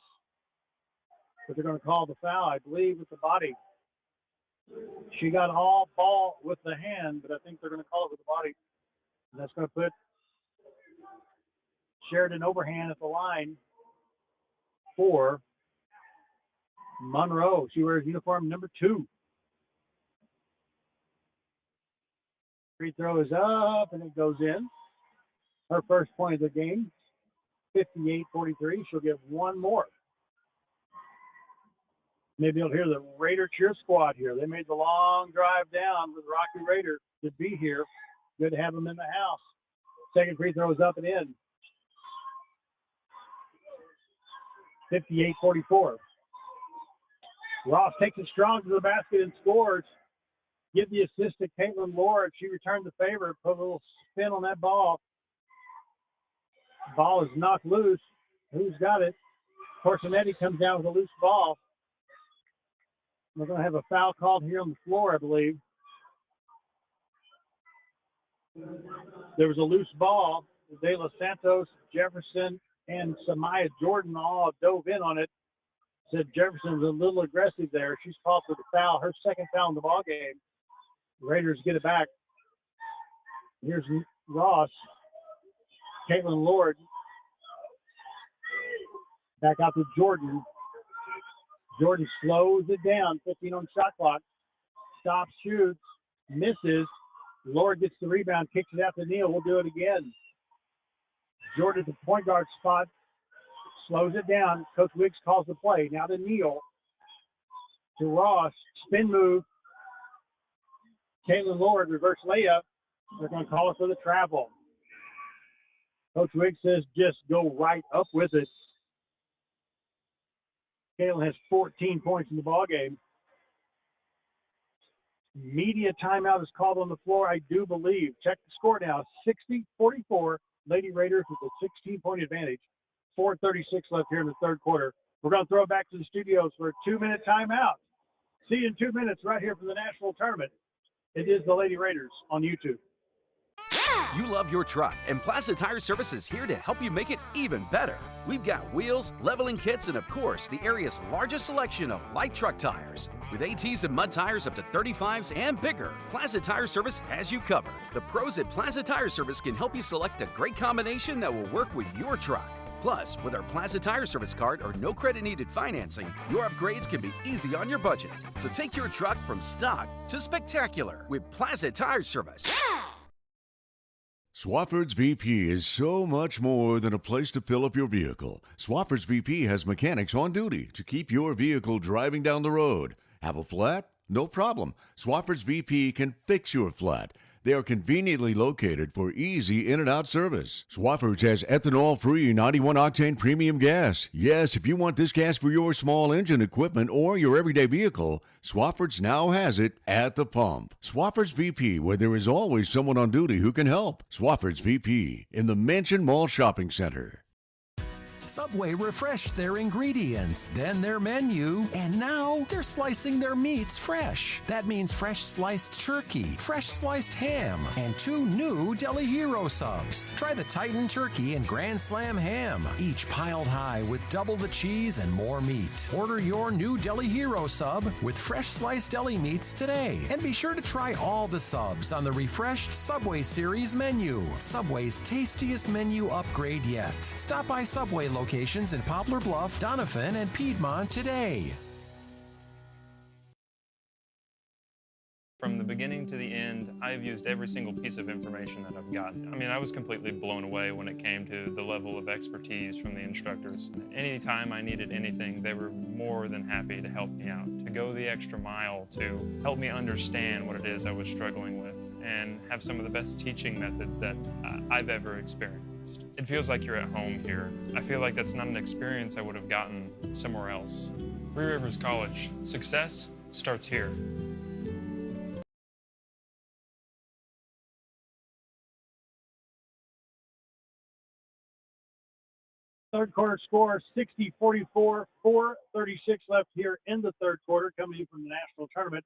But they're going to call the foul, I believe, with the body. She got all ball with the hand, but I think they're going to call it with the body. And that's going to put Sheridan Overhand at the line for Monroe. She wears uniform number 2. Free throw is up, and it goes in. Her first point of the game, 58-43. She'll get one more. Maybe you'll hear the Raider cheer squad here. They made the long drive down with Rocky Raider to be here. Good to have them in the house. Second free throw is up and in. 58-44. Ross takes it strong to the basket and scores. Give the assist to Caitlin Lord. She returned the favor, put a little spin on that ball. Ball is knocked loose. Who's got it? Corsinetti comes down with a loose ball. We're going to have a foul called here on the floor, I believe. There was a loose ball. De Los Santos, Jefferson, and Samaya Jordan all dove in on it. Said Jefferson was a little aggressive there. She's called for the foul, her second foul in the ball game. Raiders get it back. Here's Ross. Caitlin Lord. Back out to Jordan. Jordan slows it down. 15 on shot clock. Stops, shoots, misses. Lord gets the rebound, kicks it out to Neal. We'll do it again. Jordan at the point guard spot. Slows it down. Coach Wiggs calls the play. Now to Neal. To Ross. Spin move. Caitlin Lord, reverse layup. They're going to call it for the travel. Coach Wiggs says just go right up with it. Caitlin has 14 points in the ball game. Media timeout is called on the floor, I do believe. Check the score now. 60-44. Lady Raiders with a 16-point advantage. 4:36 left here in the third quarter. We're going to throw it back to the studios for a 2-minute timeout. See you in 2 minutes right here for the national tournament. It is the Lady Raiders on YouTube. You love your truck, and Plaza Tire Service is here to help you make it even better. We've got wheels, leveling kits, and of course, the area's largest selection of light truck tires. With ATs and mud tires up to 35s and bigger, Plaza Tire Service has you covered. The pros at Plaza Tire Service can help you select a great combination that will work with your truck. Plus, with our Plaza Tire Service card or no credit needed financing, your upgrades can be easy on your budget. So take your truck from stock to spectacular with Plaza Tire Service. Swafford's VP is so much more than a place to fill up your vehicle. Swafford's VP has mechanics on duty to keep your vehicle driving down the road. Have a flat? No problem. Swafford's VP can fix your flat. They are conveniently located for easy in and out service. Swafford's has ethanol-free 91-octane premium gas. Yes, if you want this gas for your small engine equipment or your everyday vehicle, Swafford's now has it at the pump. Swafford's VP, where there is always someone on duty who can help. Swafford's VP in the Mansion Mall Shopping Center. Subway refreshed their ingredients, then their menu, and now they're slicing their meats fresh. That means fresh sliced turkey, fresh sliced ham, and 2 new Deli Hero subs. Try the Titan Turkey and Grand Slam Ham, each piled high with double the cheese and more meat. Order your new Deli Hero sub with fresh sliced deli meats today. And be sure to try all the subs on the refreshed Subway Series menu. Subway's tastiest menu upgrade yet. Stop by Subway locations in Poplar Bluff, Doniphan, and Piedmont today. From the beginning to the end, I've used every single piece of information that I've gotten. I mean, I was completely blown away when it came to the level of expertise from the instructors. Anytime I needed anything, they were more than happy to help me out, to go the extra mile to help me understand what it is I was struggling with and have some of the best teaching methods that I've ever experienced. It feels like you're at home here. I feel like that's not an experience I would have gotten somewhere else. Three Rivers College, success starts here. Third quarter score, 60-44, 4:36 left here in the third quarter, coming in from the national tournament.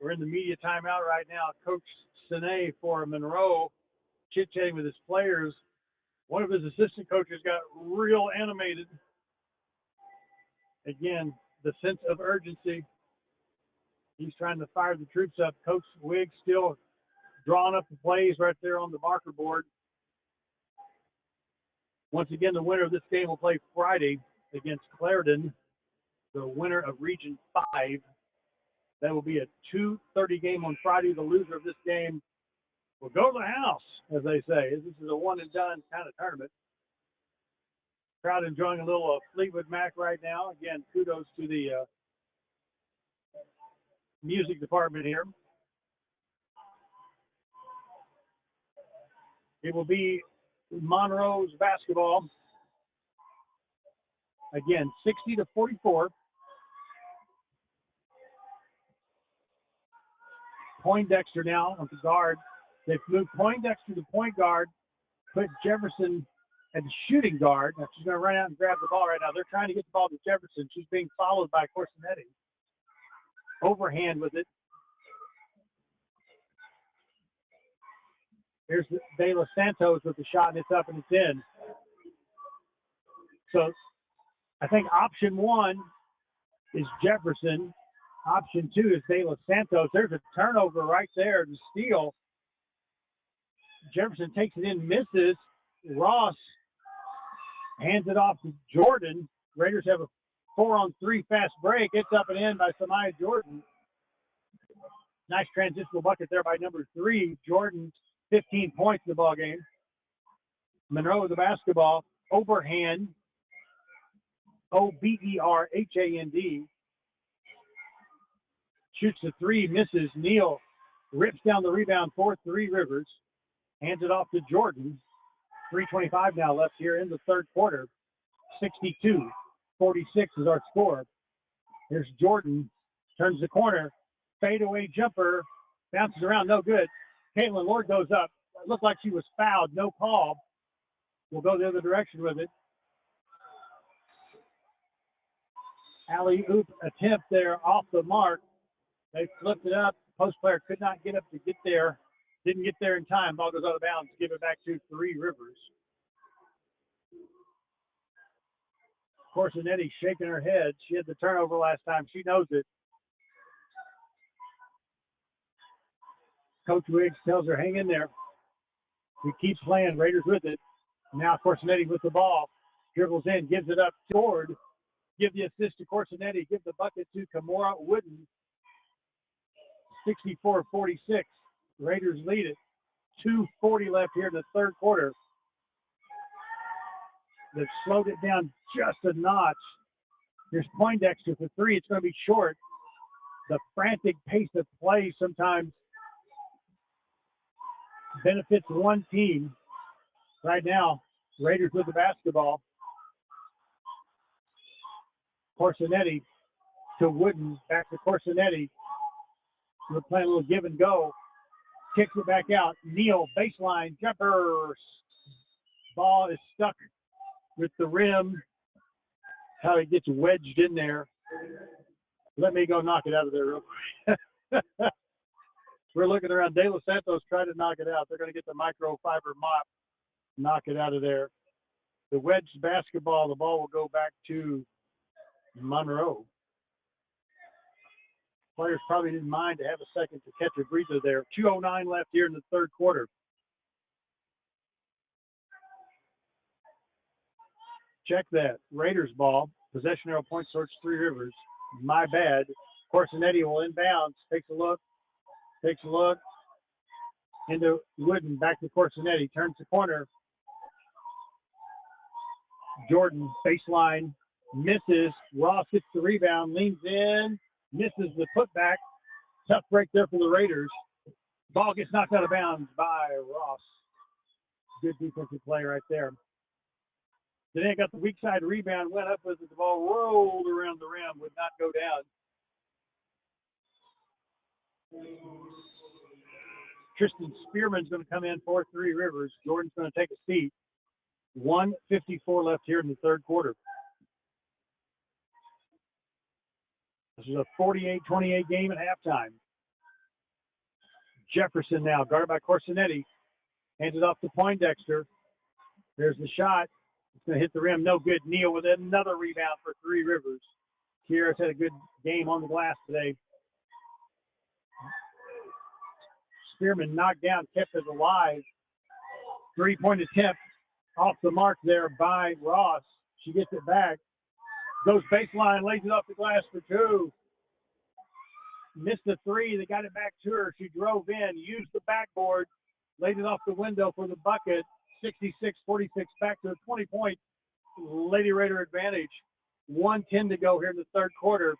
We're in the media timeout right now. Coach Sine for Monroe chit-chatting with his players. One of his assistant coaches got real animated. Again, the sense of urgency. He's trying to fire the troops up. Coach Wiggs still drawing up the plays right there on the marker board. Once again, the winner of this game will play Friday against Clarendon, the winner of Region 5. That will be a 2:30 game on Friday. The loser of this game will go to the house, as they say. This is a one-and-done kind of tournament. Crowd enjoying a little Fleetwood Mac right now. Again, kudos to the music department here. It will be Monroe's basketball. Again, 60-44. Poindexter now on the guard. They've moved Poindexter to point guard, put Jefferson at the shooting guard. Now she's going to run out and grab the ball right now. They're trying to get the ball to Jefferson. She's being followed by Corsinetti. overhand with it. Here's De Los Santos with the shot, and it's up and it's in. So I think option one is Jefferson. Option two is De Los Santos. There's a turnover right there to steal. Jefferson takes it in, misses. Ross hands it off to Jordan. Raiders have a 4-on-3 fast break. It's up and in by Samaya Jordan. Nice transitional bucket there by number 3. Jordan, 15 points in the ball game. Monroe with the basketball. Overhand. Oberhand. Shoots the 3, misses. Neal rips down the rebound for 3 Rivers. Hands it off to Jordan. 3:25 now left here in the third quarter. 62-46 is our score. Here's Jordan. Turns the corner. Fadeaway jumper. Bounces around. No good. Caitlin Lord goes up. It looked like she was fouled. No call. We'll go the other direction with it. Alley-oop attempt there off the mark. They flipped it up. Post player could not get up to get there. Didn't get there in time. Ball goes out of bounds. Give it back to 3 Rivers. Corsinetti shaking her head. She had the turnover last time. She knows it. Coach Wiggs tells her, hang in there. We keep playing. Raiders with it. Now Corsinetti with the ball. Dribbles in, gives it up. Ford. Give the assist to Corsinetti. Give the bucket to Kamora Wooden. 64-46. Raiders lead it. 2:40 left here in the third quarter. They've slowed it down just a notch. Here's Poindexter for 3. It's going to be short. The frantic pace of play sometimes benefits one team. Right now, Raiders with the basketball. Corsinetti to Wooden. Back to Corsinetti. We're playing a little give and go. Kicks it back out. Neal, baseline, jumper. Ball is stuck with the rim. How he gets wedged in there. Let me go knock it out of there real quick. We're looking around. De Los Santos tried to knock it out. They're going to get the microfiber mop, knock it out of there. The wedged basketball, the ball will go back to Monroe. Players probably didn't mind to have a second to catch a breather there. 2:09 left here in the third quarter. Check that. Raiders ball. Possession arrow point source 3 Rivers. My bad. Corsinetti will inbounds. Takes a look. Into Wooden. Back to Corsinetti. Turns the corner. Jordan, baseline. Misses. Ross gets the rebound. Leans in. Misses the putback. Tough break there for the Raiders. Ball gets knocked out of bounds by Ross. Good defensive play right there. Then they got the weak side rebound, went up with it. The ball rolled around the rim, would not go down. Tristan Spearman's going to come in for 3 Rivers. Jordan's going to take a seat. 1:54 left here in the third quarter. This is a 48-28 game at halftime. Jefferson now, guarded by Corsinetti. Hands it off to Poindexter. There's the shot. It's going to hit the rim. No good. Neal with another rebound for 3 Rivers. Kiera's had a good game on the glass today. Spearman knocked down, kept it alive. 3-point attempt off the mark there by Ross. She gets it back. Goes baseline, lays it off the glass for 2. Missed the 3. They got it back to her. She drove in, used the backboard, laid it off the window for the bucket. 66-46 back to a 20-point Lady Raider advantage. 1:10 to go here in the third quarter.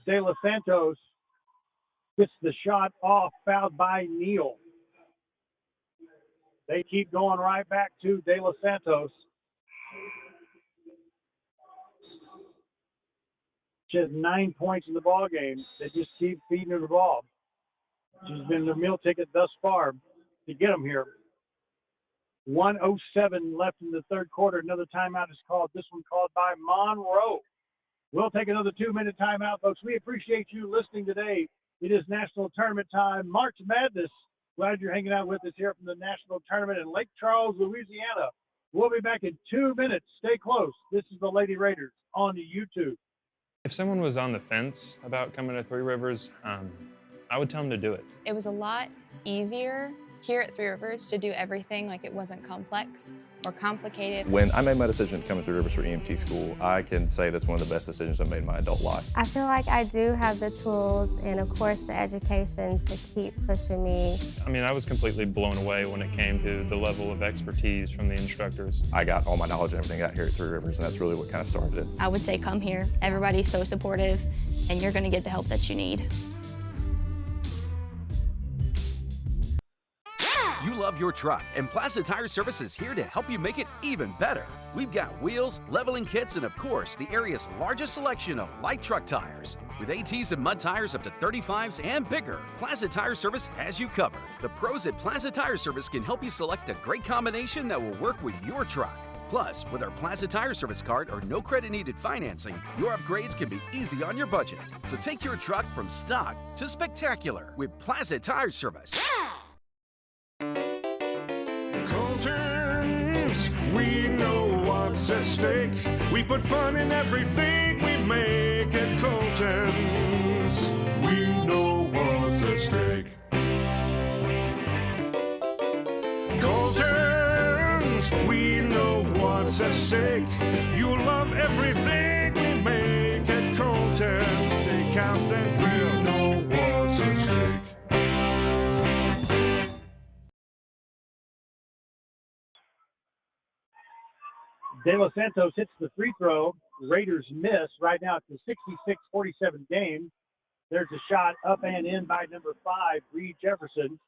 De Los Santos gets the shot off, fouled by Neal. They keep going right back to De Los Santos. She has 9 points in the ball game. They just keep feeding her the ball. She's been their meal ticket thus far to get them here. 1:07 left in the third quarter. Another timeout is called. This one called by Monroe. We'll take another 2-minute timeout, folks. We appreciate you listening today. It is national tournament time, March Madness. Glad you're hanging out with us here from the national tournament in Lake Charles, Louisiana. We'll be back in 2 minutes. Stay close. This is the Lady Raiders on YouTube. If someone was on the fence about coming to Three Rivers, I would tell them to do it. It was a lot easier here at Three Rivers to do everything, like it wasn't complex or complicated. When I made my decision to come to Three Rivers for EMT school, I can say that's one of the best decisions I've made in my adult life. I feel like I do have the tools and, of course, the education to keep pushing me. I mean, I was completely blown away when it came to the level of expertise from the instructors. I got all my knowledge and everything out here at Three Rivers, and that's really what kind of started it. I would say come here. Everybody's so supportive, and you're going to get the help that you need. You love your truck, and Plaza Tire Service is here to help you make it even better. We've got wheels, leveling kits, and of course, the area's largest selection of light truck tires. With ATs and mud tires up to 35s and bigger, Plaza Tire Service has you covered. The pros at Plaza Tire Service can help you select a great combination that will work with your truck. Plus, with our Plaza Tire Service card or no credit needed financing, your upgrades can be easy on your budget. So take your truck from stock to spectacular with Plaza Tire Service. Colton's, we know what's at stake. We put fun in everything we make at Colton's. We know what's at stake. Colton's, we know what's at stake. You'll love everything we make at Colton's. Steakhouse and grill, we know what's at stake. De Los Santos hits the free throw. Raiders miss. Right now it's a 66-47 game. There's a shot up and in by number 5, Reed Jefferson.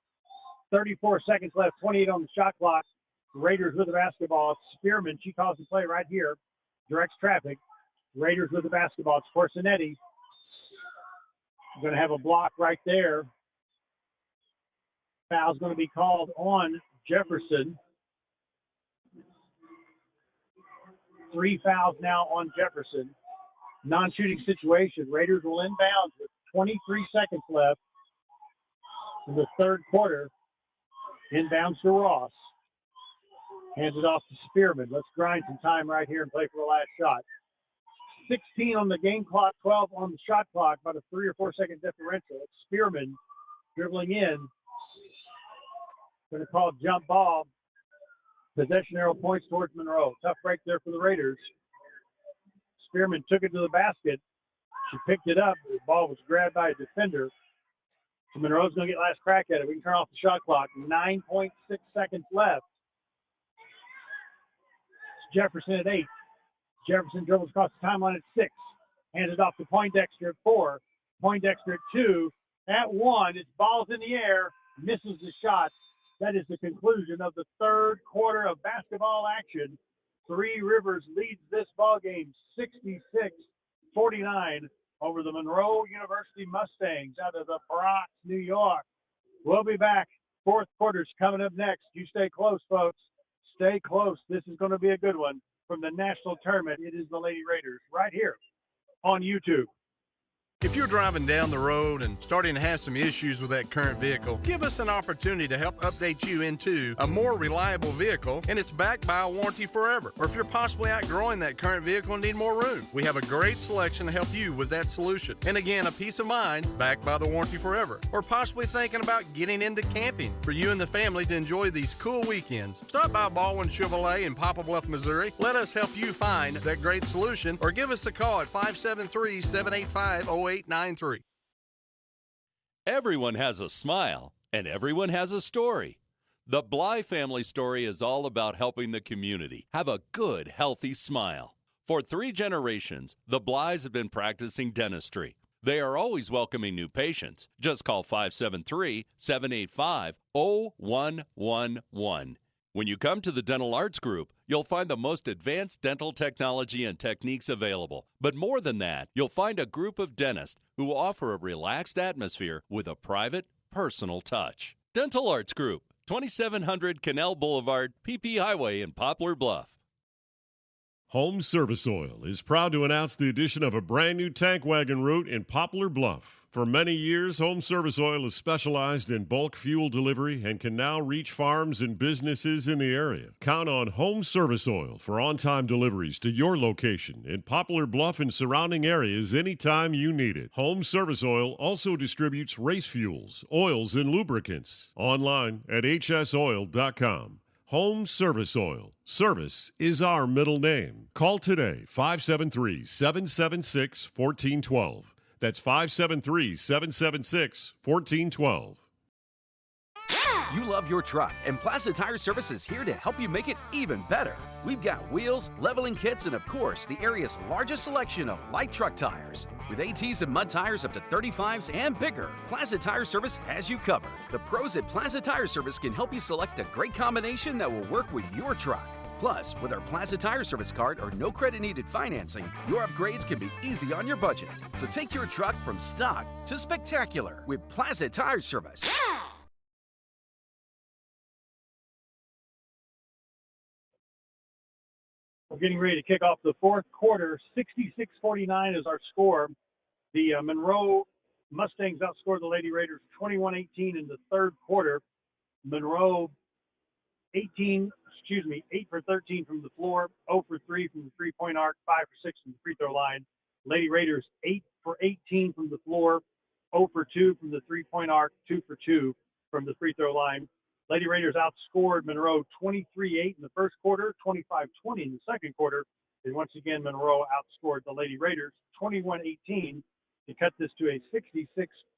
34 seconds left, 28 on the shot clock. Raiders with the basketball. Spearman, she calls the play right here. Directs traffic. Raiders with the basketball. It's Forcinetti. Going to have a block right there. Foul's going to be called on Jefferson. 3 fouls now on Jefferson. Non-shooting situation. Raiders will inbound with 23 seconds left in the third quarter. Inbounds to Ross. Hands it off to Spearman. Let's grind some time right here and play for the last shot. 16 on the game clock, 12 on the shot clock, about a 3 or 4 second differential. It's Spearman dribbling in. Going to call jump ball. Possession arrow points towards Monroe. Tough break there for the Raiders. Spearman took it to the basket. She picked it up. The ball was grabbed by a defender. So Monroe's going to get last crack at it. We can turn off the shot clock. 9.6 seconds left. It's Jefferson at 8. Jefferson dribbles across the timeline at 6. Hands it off to Poindexter at 4. Poindexter at 2. At 1. It's balls in the air. Misses the shot. That is the conclusion of the third quarter of basketball action. Three Rivers leads this ball game 66-49 over the Monroe University Mustangs out of the Bronx, New York. We'll be back. Fourth quarter's coming up next. You stay close, folks. Stay close. This is going to be a good one from the national tournament. It is the Lady Raiders right here on YouTube. If you're driving down the road and starting to have some issues with that current vehicle, give us an opportunity to help update you into a more reliable vehicle, and it's backed by a warranty forever. Or if you're possibly outgrowing that current vehicle and need more room, we have a great selection to help you with that solution. And again, a peace of mind backed by the warranty forever. Or possibly thinking about getting into camping for you and the family to enjoy these cool weekends. Stop by Baldwin Chevrolet in Poplar Bluff, Missouri. Let us help you find that great solution, or give us a call at 573-785-0893. Everyone has a smile, and everyone has a story. The Bly family story is all about helping the community have a good, healthy smile. For 3 generations, the Blys have been practicing dentistry. They are always welcoming new patients. Just call 573-785-0111. When you come to the Dental Arts Group, you'll find the most advanced dental technology and techniques available. But more than that, you'll find a group of dentists who offer a relaxed atmosphere with a private, personal touch. Dental Arts Group, 2700 Canal Boulevard, PP Highway in Poplar Bluff. Home Service Oil is proud to announce the addition of a brand new tank wagon route in Poplar Bluff. For many years, Home Service Oil has specialized in bulk fuel delivery and can now reach farms and businesses in the area. Count on Home Service Oil for on-time deliveries to your location in Poplar Bluff and surrounding areas anytime you need it. Home Service Oil also distributes race fuels, oils, and lubricants. Online at hsoil.com. Home Service Oil. Service is our middle name. Call today, 573-776-1412. That's 573-776-1412. You love your truck, and Plaza Tire Service is here to help you make it even better. We've got wheels, leveling kits, and of course, the area's largest selection of light truck tires. With ATs and mud tires up to 35s and bigger, Plaza Tire Service has you covered. The pros at Plaza Tire Service can help you select a great combination that will work with your truck. Plus, with our Plaza Tire Service card or no credit needed financing, your upgrades can be easy on your budget. So take your truck from stock to spectacular with Plaza Tire Service. We're getting ready to kick off the fourth quarter. 66-49 is our score. The Monroe Mustangs outscored the Lady Raiders 21-18 in the third quarter. Monroe 8 for 13 from the floor, 0 for 3 from the three-point arc, 5 for 6 from the free throw line. Lady Raiders 8 for 18 from the floor, 0 for 2 from the three-point arc, 2 for 2 from the free throw line. Lady Raiders outscored Monroe 23-8 in the first quarter, 25-20 in the second quarter. And once again, Monroe outscored the Lady Raiders 21-18 to cut this to a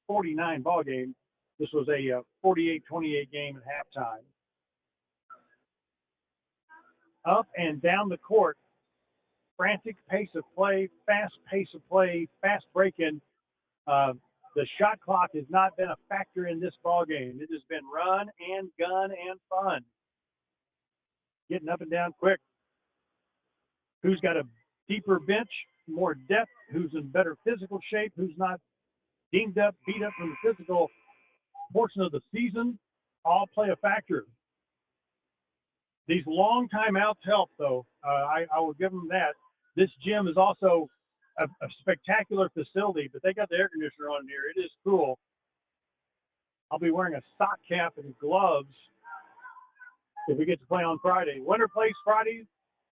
66-49 ball game. This was a 48-28 game at halftime. Up and down the court, frantic pace of play, fast pace of play, fast break-in. The shot clock has not been a factor in this ball game. It has been run and gun and fun. Getting up and down quick. Who's got a deeper bench, more depth, who's in better physical shape, who's not dinged up, beat up from the physical portion of the season, all play a factor. These long timeouts help, though. I will give them that. This gym is also a spectacular facility, but they got the air conditioner on here. It is cool. I'll be wearing a sock cap and gloves if we get to play on Friday. Winner plays Friday,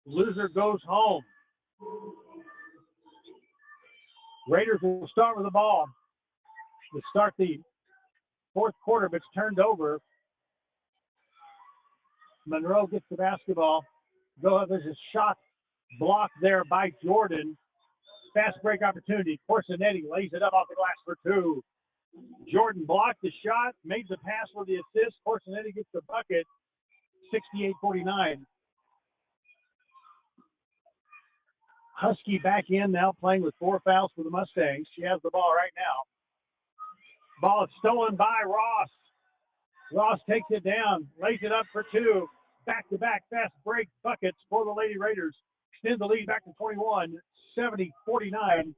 loser goes home. Raiders will start with the ball to start the fourth quarter, but it's turned over. Monroe gets the basketball. There's a shot blocked there by Jordan. Fast break opportunity. Corsinetti lays it up off the glass for two. Jordan blocked the shot, made the pass for the assist. Corsinetti gets the bucket. 68-49. Husky back in now, playing with 4 fouls for the Mustangs. She has the ball right now. Ball is stolen by Ross. Ross takes it down, lays it up for two. Back-to-back fast break buckets for the Lady Raiders. Extend the lead back to 21. 70-49.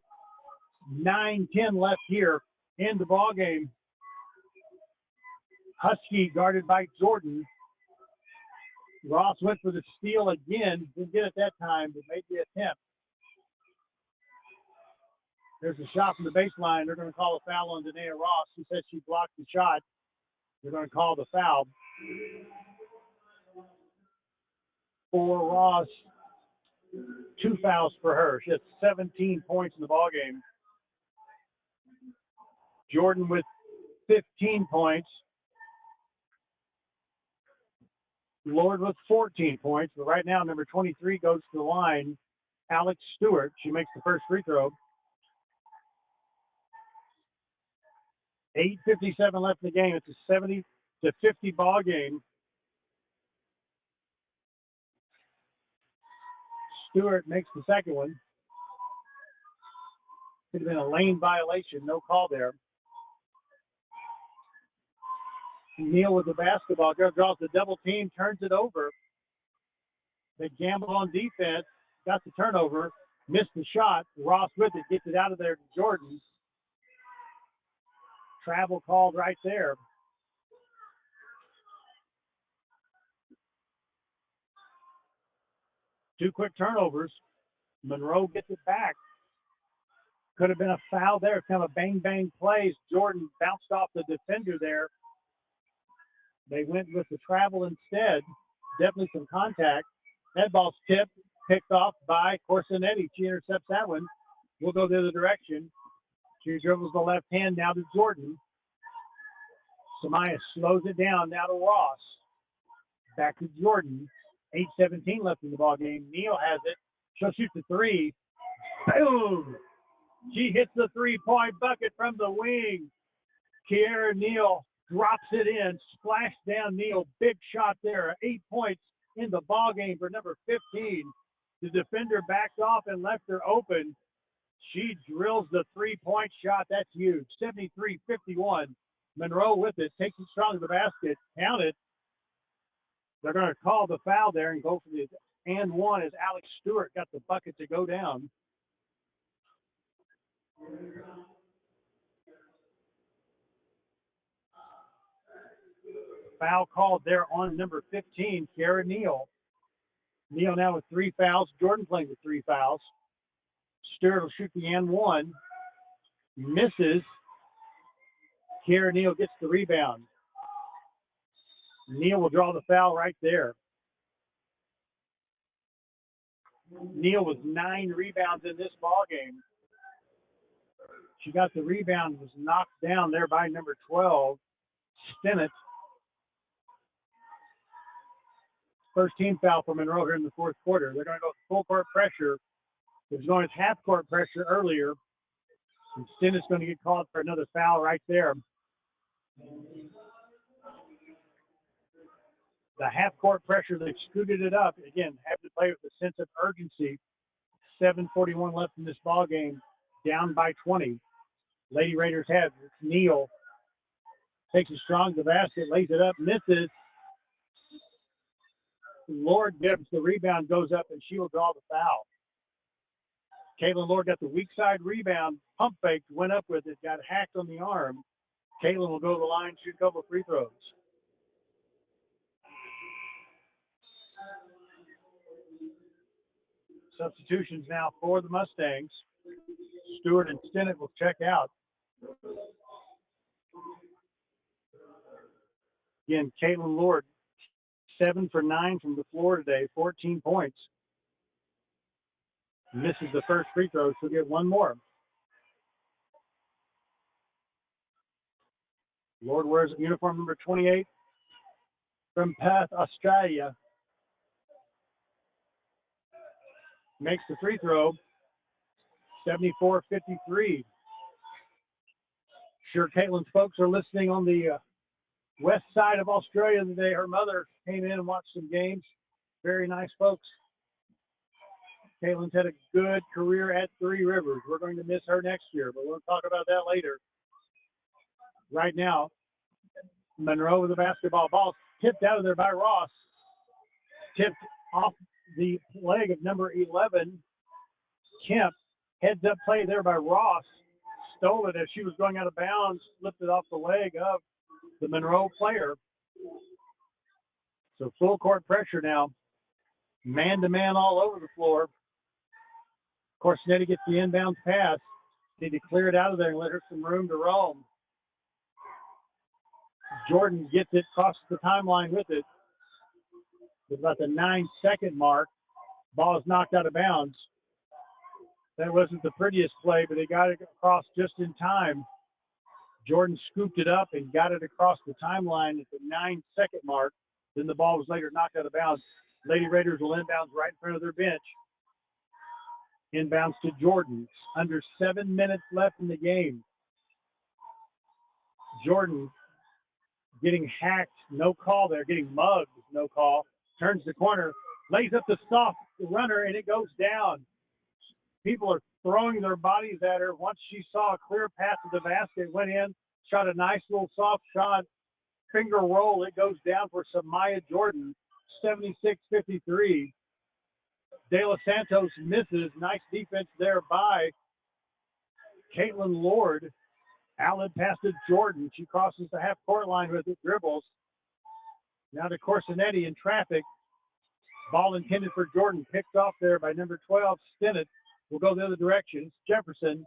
9-10 left here in the ball game. Husky guarded by Jordan. Ross went for the steal again. Didn't get it that time, but made the attempt. There's a shot from the baseline. They're going to call a foul on Danae Ross. She said she blocked the shot. They're going to call the foul. For Ross, 2 fouls for her. She has 17 points in the ballgame. Jordan with 15 points. Lord with 14 points. But right now, number 23 goes to the line. Alex Stewart. She makes the first free throw. 8:57 left in the game. It's a 70-50 ball game. Stewart makes the second one. Could have been a lane violation. No call there. Neal with the basketball. Draws the double team, turns it over. They gamble on defense. Got the turnover. Missed the shot. Ross with it. Gets it out of there to Jordan. Travel called right there. Two quick turnovers. Monroe gets it back. Could have been a foul there. Kind of a bang-bang play. Jordan bounced off the defender there. They went with the travel instead. Definitely some contact. That ball's tipped, picked off by Corsinetti. She intercepts that one. We'll go the other direction. She dribbles the left hand now to Jordan. Samaya slows it down now to Ross. Back to Jordan. 8:17 left in the ball game. Neal has it. She'll shoot the three. Boom! She hits the three-point bucket from the wing. Kiara Neal drops it in. Splash down Neal. Big shot there. 8 points in the ball game for number 15. The defender backed off and left her open. She drills the three-point shot. That's huge. 73-51. Monroe with it. Takes it strong to the basket. Count it. They're going to call the foul there and go for the and one as Alex Stewart got the bucket to go down. Foul called there on number 15, Kiara Neal. Neal now with 3 fouls. Jordan playing with 3 fouls. Stewart will shoot the and one. Misses. Kiara Neal gets the rebound. Neal will draw the foul right there. Neal with 9 rebounds in this ball game. She got the rebound, was knocked down there by number 12, Stinnett. First team foul for Monroe here in the fourth quarter. They're going to go full court pressure. It was going with half court pressure earlier. And Stinnett's going to get called for another foul right there. The half court pressure, they scooted it up. Again, have to play with a sense of urgency. 7:41 left in this ball game, down by 20. Lady Raiders have it. Neal takes it strong to the basket, lays it up, misses. Lord gives the rebound, goes up, and she will draw the foul. Caitlin Lord got the weak side rebound, pump faked, went up with it, got hacked on the arm. Caitlin will go to the line, shoot a couple of free throws. Substitutions now for the Mustangs. Stewart and Stinnett will check out. Again, Caitlin Lord, 7 for 9 from the floor today, 14 points. Misses the first free throw, she'll get one more. Lord wears uniform number 28 from Perth, Australia. Makes the free throw, 74-53. Sure, Caitlin's folks are listening on the west side of Australia today. Her mother came in and watched some games. Very nice folks. Caitlin's had a good career at Three Rivers. We're going to miss her next year, but we'll talk about that later. Right now, Monroe with the basketball. Ball tipped out of there by Ross. Tipped off the leg of number 11, Kemp. Heads up play there by Ross. Stole it as she was going out of bounds, flipped it off the leg of the Monroe player. So full court pressure now. Man-to-man all over the floor. Corsinetti gets the inbounds pass. Need to clear it out of there and let her some room to roam. Jordan gets it, crosses the timeline with it. It's about the 9-second mark. Ball is knocked out of bounds. That wasn't the prettiest play, but they got it across just in time. Jordan scooped it up and got it across the timeline at the 9-second mark. Then the ball was later knocked out of bounds. Lady Raiders will inbounds right in front of their bench. Inbounds to Jordan. Under 7 minutes left in the game. Jordan getting hacked. No call there. Getting mugged. No call. Turns the corner. Lays up the soft runner, and it goes down. People are throwing their bodies at her. Once she saw a clear path to the basket, went in, shot a nice little soft shot. Finger roll. It goes down for Samaya Jordan. 76-53. De Los Santos misses. Nice defense there by Caitlin Lord. Outlet pass to Jordan. She crosses the half-court line with it, dribbles. Now to Corsinetti in traffic. Ball intended for Jordan, picked off there by number 12, Stinnett. Will go the other direction. It's Jefferson.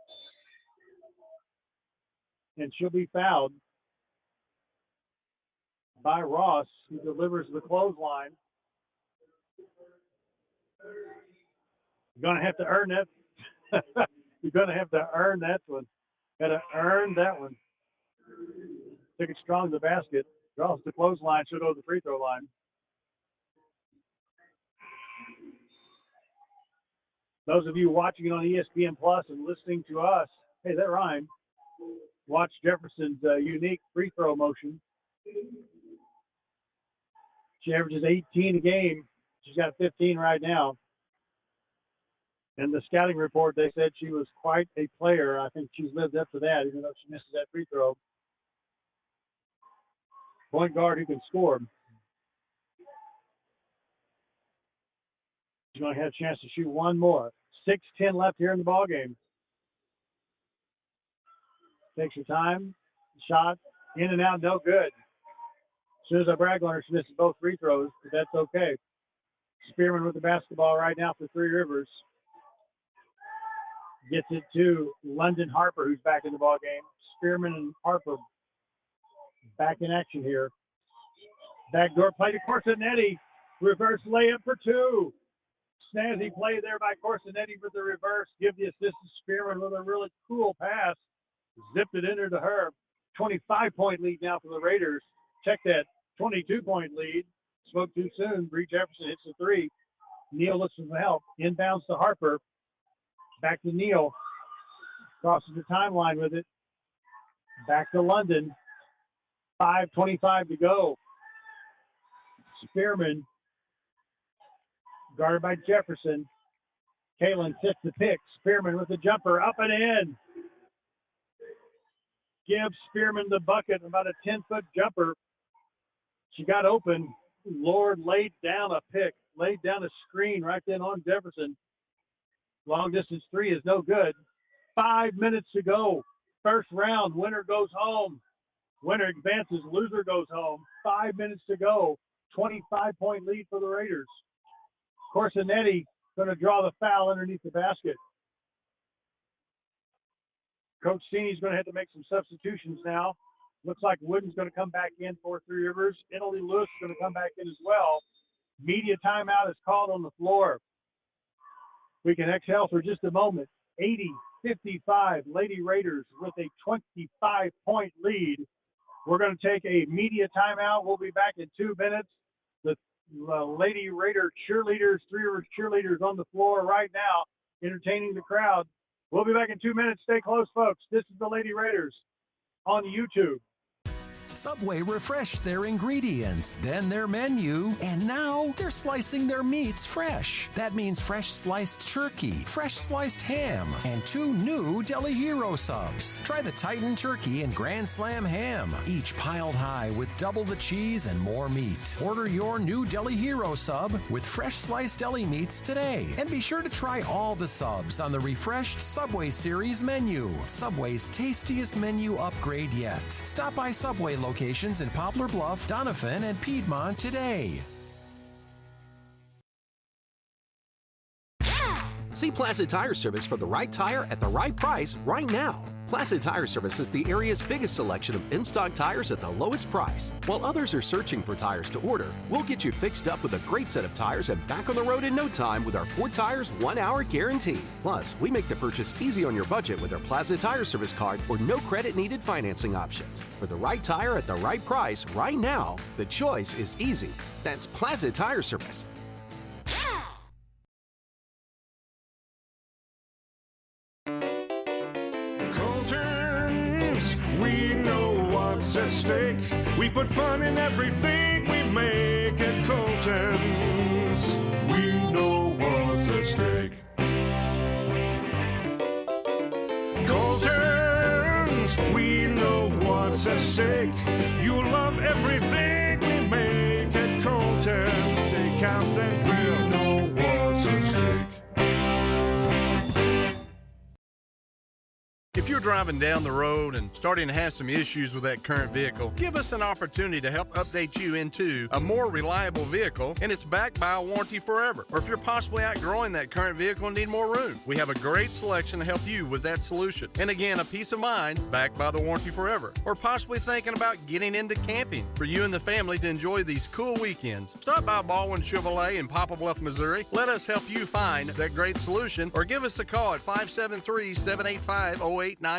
And she'll be fouled by Ross, who delivers the clothesline. You're going to have to earn that. You're going to have to earn that one. Got to earn that one. Took it strong to the basket. Draws the clothesline. She'll go to the free throw line. Those of you watching it on ESPN Plus and listening to us, hey, that rhymed. Watch Jefferson's unique free throw motion. She averages 18 a game. She's got 15 right now. In the scouting report, they said she was quite a player. I think she's lived up to that, even though she misses that free throw. Point guard who can score. She's going to have a chance to shoot one more. 6:10 left here in the ball game. Takes her time. Shot in and out, no good. As soon as I brag on her, she misses both free throws, but that's okay. Spearman with the basketball right now for Three Rivers. Gets it to London Harper, who's back in the ball game. Spearman and Harper back in action here. Backdoor play to Corsinetti. Reverse layup for two. Snazzy play there by Corsinetti for the reverse. Give the assist to Spearman with a really cool pass. Zipped it in to her. 25-point lead now for the Raiders. Check that. 22-point lead. Spoke too soon. Bree Jefferson hits the three. Neal looks for some help. Inbounds to Harper. Back to Neal. Crosses the timeline with it. Back to London. 5:25 to go. Spearman. Guarded by Jefferson. Kalen sits the pick. Spearman with the jumper. Up and in. Gives Spearman the bucket. About a 10-foot jumper. She got open. Lord laid down a pick. Laid down a screen right then on Jefferson. Long distance three is no good. 5 minutes to go. First round. Winner goes home. Winner advances. Loser goes home. 5 minutes to go. 25-point lead for the Raiders. Corsinetti going to draw the foul underneath the basket. Coach Cini's going to have to make some substitutions now. Looks like Wooden's going to come back in for Three Rivers. Italy Lewis is going to come back in as well. Media timeout is called on the floor. We can exhale for just a moment. 80-55, Lady Raiders with a 25-point lead. We're going to take a media timeout. We'll be back in 2 minutes. The Lady Raider cheerleaders, Three Rivers cheerleaders on the floor right now, entertaining the crowd. We'll be back in 2 minutes. Stay close, folks. This is the Lady Raiders on YouTube. Subway refreshed their ingredients, then their menu, and now they're slicing their meats fresh. That means fresh sliced turkey, fresh sliced ham, and 2 new Deli Hero subs. Try the Titan Turkey and Grand Slam Ham, each piled high with double the cheese and more meat. Order your new Deli Hero sub with fresh sliced deli meats today. And be sure to try all the subs on the refreshed Subway Series menu. Subway's tastiest menu upgrade yet. Stop by Subway locations in Poplar Bluff, Doniphan, and Piedmont today. See Placid Tire Service for the right tire at the right price right now. Placid Tire Service is the area's biggest selection of in-stock tires at the lowest price. While others are searching for tires to order, we'll get you fixed up with a great set of tires and back on the road in no time with our 4 tires, 1 hour guarantee. Plus, we make the purchase easy on your budget with our Placid Tire Service card or no credit needed financing options. For the right tire at the right price right now, the choice is easy. That's Placid Tire Service. We know what's at stake. We put fun in everything we make at Colton's. We know what's at stake. Colton's, we know what's at stake. You'll love everything we make at Colton's. Steakhouse and Grill, we know what's at stake. If you're driving down the road and starting to have some issues with that current vehicle, give us an opportunity to help update you into a more reliable vehicle, and it's backed by a warranty forever. Or if you're possibly outgrowing that current vehicle and need more room, we have a great selection to help you with that solution. And again, a peace of mind backed by the warranty forever. Or possibly thinking about getting into camping for you and the family to enjoy these cool weekends. Stop by Baldwin Chevrolet in Poplar Bluff, Missouri. Let us help you find that great solution, or give us a call at 573-785-0893.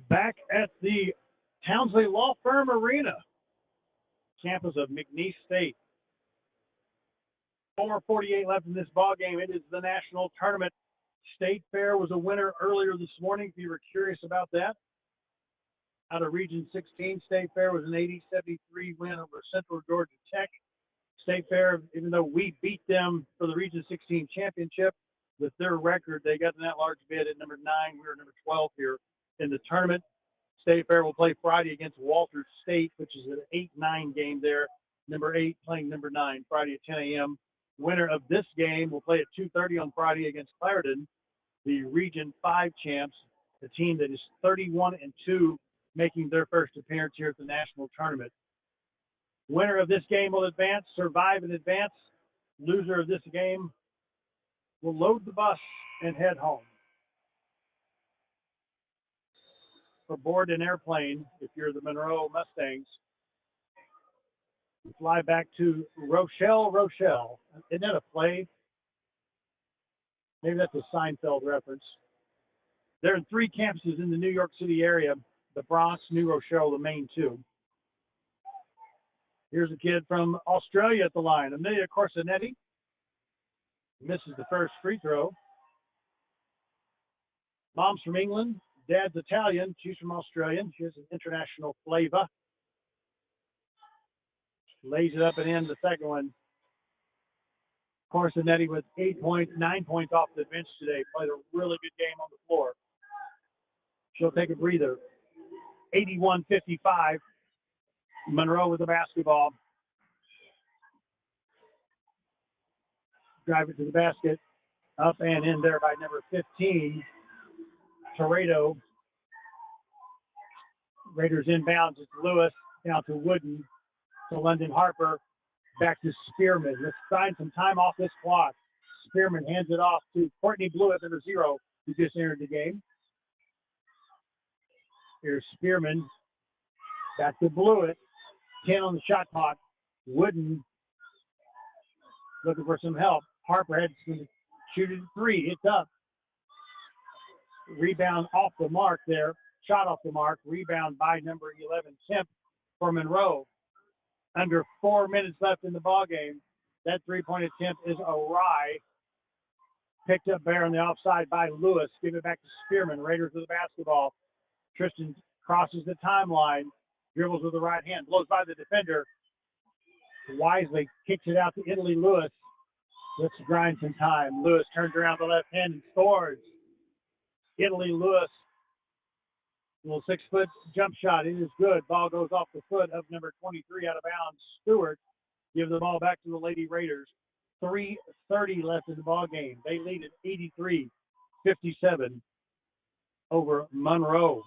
Back at the Townsley Law Firm Arena, campus of McNeese State. 4:48 left in this ball game. It is the national tournament. State Fair was a winner earlier this morning, if you were curious about that. Out of Region 16, State Fair was an 80-73 win over Central Georgia Tech. State Fair, even though we beat them for the Region 16 championship, with their record, they got an at-large bid at number 9. We were number 12 here in the tournament. State Fair will play Friday against Walter State, which is an 8-9 game there. Number 8 playing number 9, Friday at 10 a.m. Winner of this game will play at 2:30 on Friday against Clarendon, the Region 5 champs, the team that is 31-2, making their first appearance here at the national tournament. Winner of this game will advance, survive and advance. Loser of this game will load the bus and head home. For board an airplane, if you're the Monroe Mustangs, you fly back to Rochelle. Isn't that a play? Maybe that's a Seinfeld reference. There are 3 campuses in the New York City area: the Bronx, New Rochelle, the main 2. Here's a kid from Australia at the line, Amelia Corsinetti. Misses the first free throw. Mom's from England, dad's Italian, she's from Australia. She has an international flavor. Lays it up and in the second one. Corsinetti with 8 points, 9 points off the bench today. Played a really good game on the floor. She'll take a breather. 81-55. Monroe with the basketball. Drive it to the basket. Up and in there by number 15, Toredo. Raiders inbounds. It's Lewis down to Wooden, to London Harper, back to Spearman. Let's sign some time off this clock. Spearman hands it off to Courtney Blewett, number 0, who just entered the game. Here's Spearman. Back to Blewett. 10 on the shot clock. Wooden looking for some help. Harper had to shoot it at 3. It's up. Rebound off the mark there. Shot off the mark. Rebound by number 11, Kemp, for Monroe. Under 4 minutes left in the ball game. That three-point attempt is awry. Picked up there on the offside by Lewis. Give it back to Spearman. Raiders with the basketball. Tristan crosses the timeline. Dribbles with the right hand. Blows by the defender. Wisely kicks it out to Italy Lewis. Let's grind some time. Lewis turns around the left hand and scores. Italy Lewis. Little 6-foot jump shot. It is good. Ball goes off the foot of number 23 out of bounds. Stewart gives the ball back to the Lady Raiders. 3:30 left in the ball game. They lead at 83-57 over Monroe.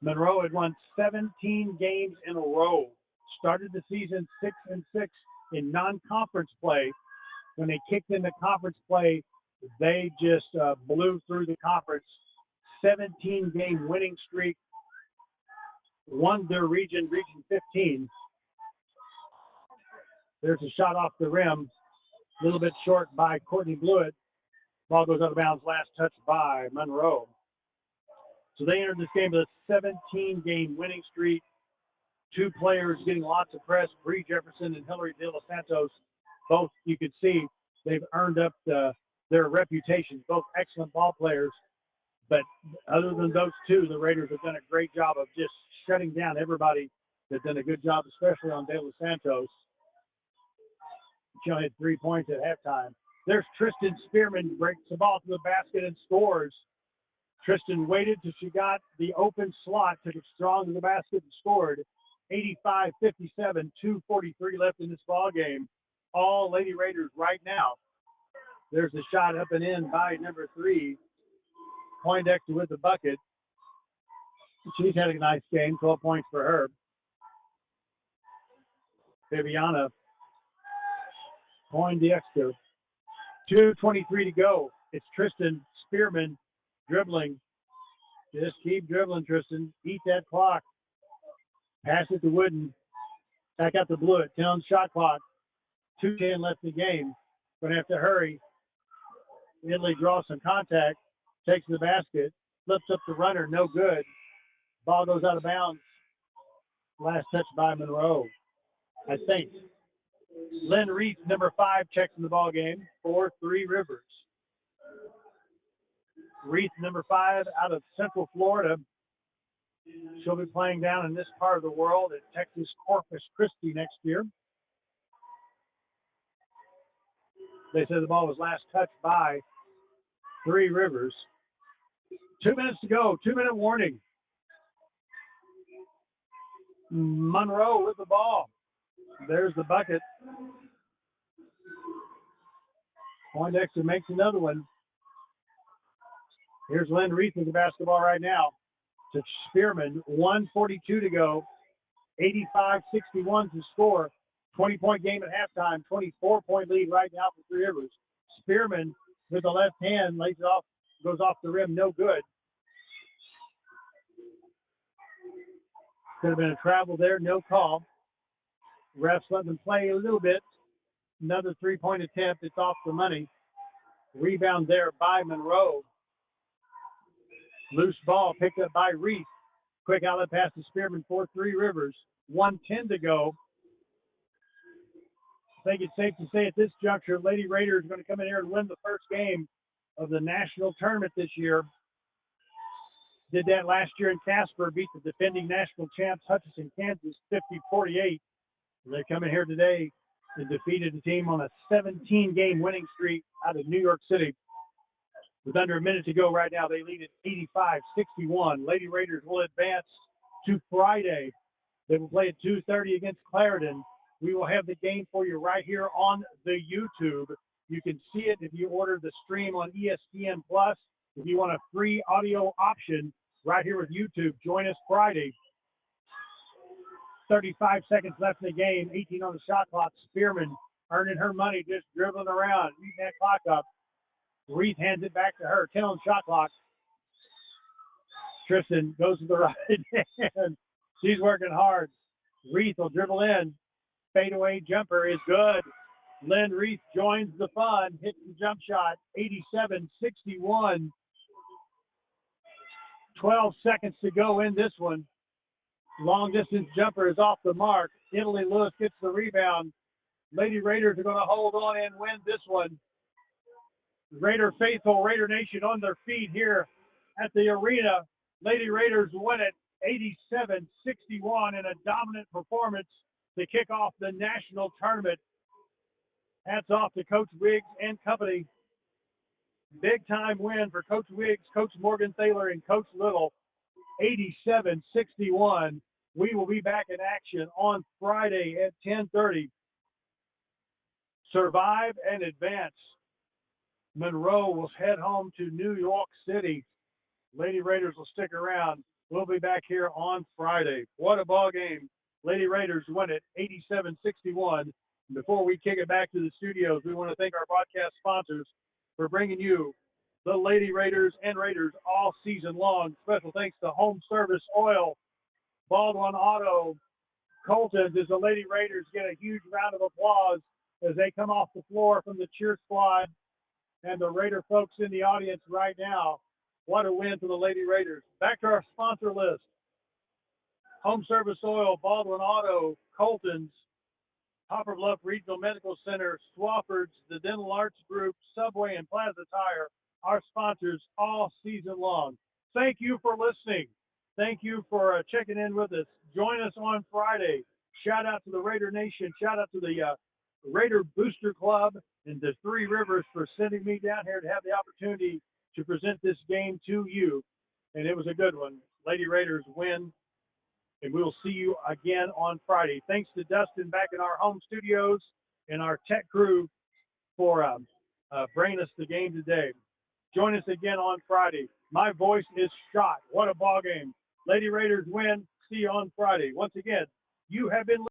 Monroe had won 17 games in a row. Started the season 6-6 in non-conference play. When they kicked into conference play, they just blew through the conference. 17-game winning streak. Won their region 15. There's a shot off the rim. A little bit short by Courtney Blewett. Ball goes out of bounds. Last touch by Monroe. So they entered this game with a 17-game winning streak. 2 players getting lots of press, Bree Jefferson and Hillary De Los Santos. Both, you can see, they've earned up their reputations, both excellent ball players. But other than those 2, the Raiders have done a great job of just shutting down everybody. They've done a good job, especially on De Los Santos. She only had 3 points at halftime. There's Tristan Spearman, breaks the ball to the basket and scores. Tristan waited till she got the open slot, took it strong to the basket and scored. 85-57, 2:43 left in this ball game. All Lady Raiders right now. There's a shot up and in by number 3, Poindexter with the bucket. She's had a nice game, 12 points for her. Viviana Poindexter. 2:23 to go. It's Tristan Spearman dribbling. Just keep dribbling, Tristan. Eat that clock. Pass it to Wooden. Back out to Blewett. 10 on shot clock. 2:10 left in the game. Going to have to hurry. Italy draws some contact. Takes the basket. Flips up the runner. No good. Ball goes out of bounds. Last touch by Monroe, I think. Lynn Reese, number 5, checks in the ball game for Three Rivers. Reese, number 5, out of Central Florida. She'll be playing down in this part of the world at Texas Corpus Christi next year. They said the ball was last touched by Three Rivers. 2 minutes to go. 2-minute warning. Monroe with the ball. There's the bucket. Poindexter makes another one. Here's Lynn Reese with the basketball right now to Spearman. 1:42 to go. 85-61 to score. 20-point game at halftime. 24-point lead right now for Three Rivers. Spearman with the left hand lays it off, goes off the rim. No good. Could have been a travel there. No call. Refs letting them play a little bit. Another 3-point attempt. It's off the money. Rebound there by Monroe. Loose ball picked up by Reese. Quick outlet pass to Spearman for Three Rivers. 1:10 to go. I think it's safe to say at this juncture, Lady Raiders are going to come in here and win the first game of the national tournament this year. Did that last year in Casper, beat the defending national champs Hutchinson, Kansas, 50-48. They come in here today and defeated a team on a 17-game winning streak out of New York City. With under a minute to go right now, they lead at 85-61. Lady Raiders will advance to Friday. They will play at 2:30 against Clarendon. We will have the game for you right here on the YouTube. You can see it if you order the stream on ESPN+. If you want a free audio option right here with YouTube, join us Friday. 35 seconds left in the game, 18 on the shot clock. Spearman earning her money, just dribbling around, eating that clock up. Reese hands it back to her, 10 on the shot clock. Tristan goes to the right hand. She's working hard. Reese will dribble in. Fadeaway jumper is good. Lynn Reese joins the fun, hits the jump shot, 87-61. 12 seconds to go in this one. Long distance jumper is off the mark. Italy Lewis gets the rebound. Lady Raiders are going to hold on and win this one. Raider faithful, Raider Nation on their feet here at the arena. Lady Raiders win it 87-61 in a dominant performance to kick off the national tournament. Hats off to Coach Wiggs and company. Big time win for Coach Wiggs, Coach Morgan Thaler, and Coach Little. 87-61. We will be back in action on Friday at 10:30. Survive and advance. Monroe will head home to New York City. Lady Raiders will stick around. We'll be back here on Friday. What a ball game. Lady Raiders win it 87-61. Before we kick it back to the studios, we want to thank our broadcast sponsors for bringing you the Lady Raiders and Raiders all season long. Special thanks to Home Service Oil, Baldwin Auto, Colton's, as the Lady Raiders get a huge round of applause as they come off the floor from the cheer squad and the Raider folks in the audience right now. What a win for the Lady Raiders. Back to our sponsor list. Home Service Oil, Baldwin Auto, Colton's, Poplar Bluff Regional Medical Center, Swafford's, the Dental Arts Group, Subway, and Plaza Tire, our sponsors all season long. Thank you for listening. Thank you for checking in with us. Join us on Friday. Shout out to the Raider Nation. Shout out to the Raider Booster Club and the Three Rivers for sending me down here to have the opportunity to present this game to you. And it was a good one. Lady Raiders win and we'll see you again on Friday. Thanks to Dustin back in our home studios and our tech crew for bringing us the game today. Join us again on Friday. My voice is shot. What a ball game. Lady Raiders win. See you on Friday. Once again, you have been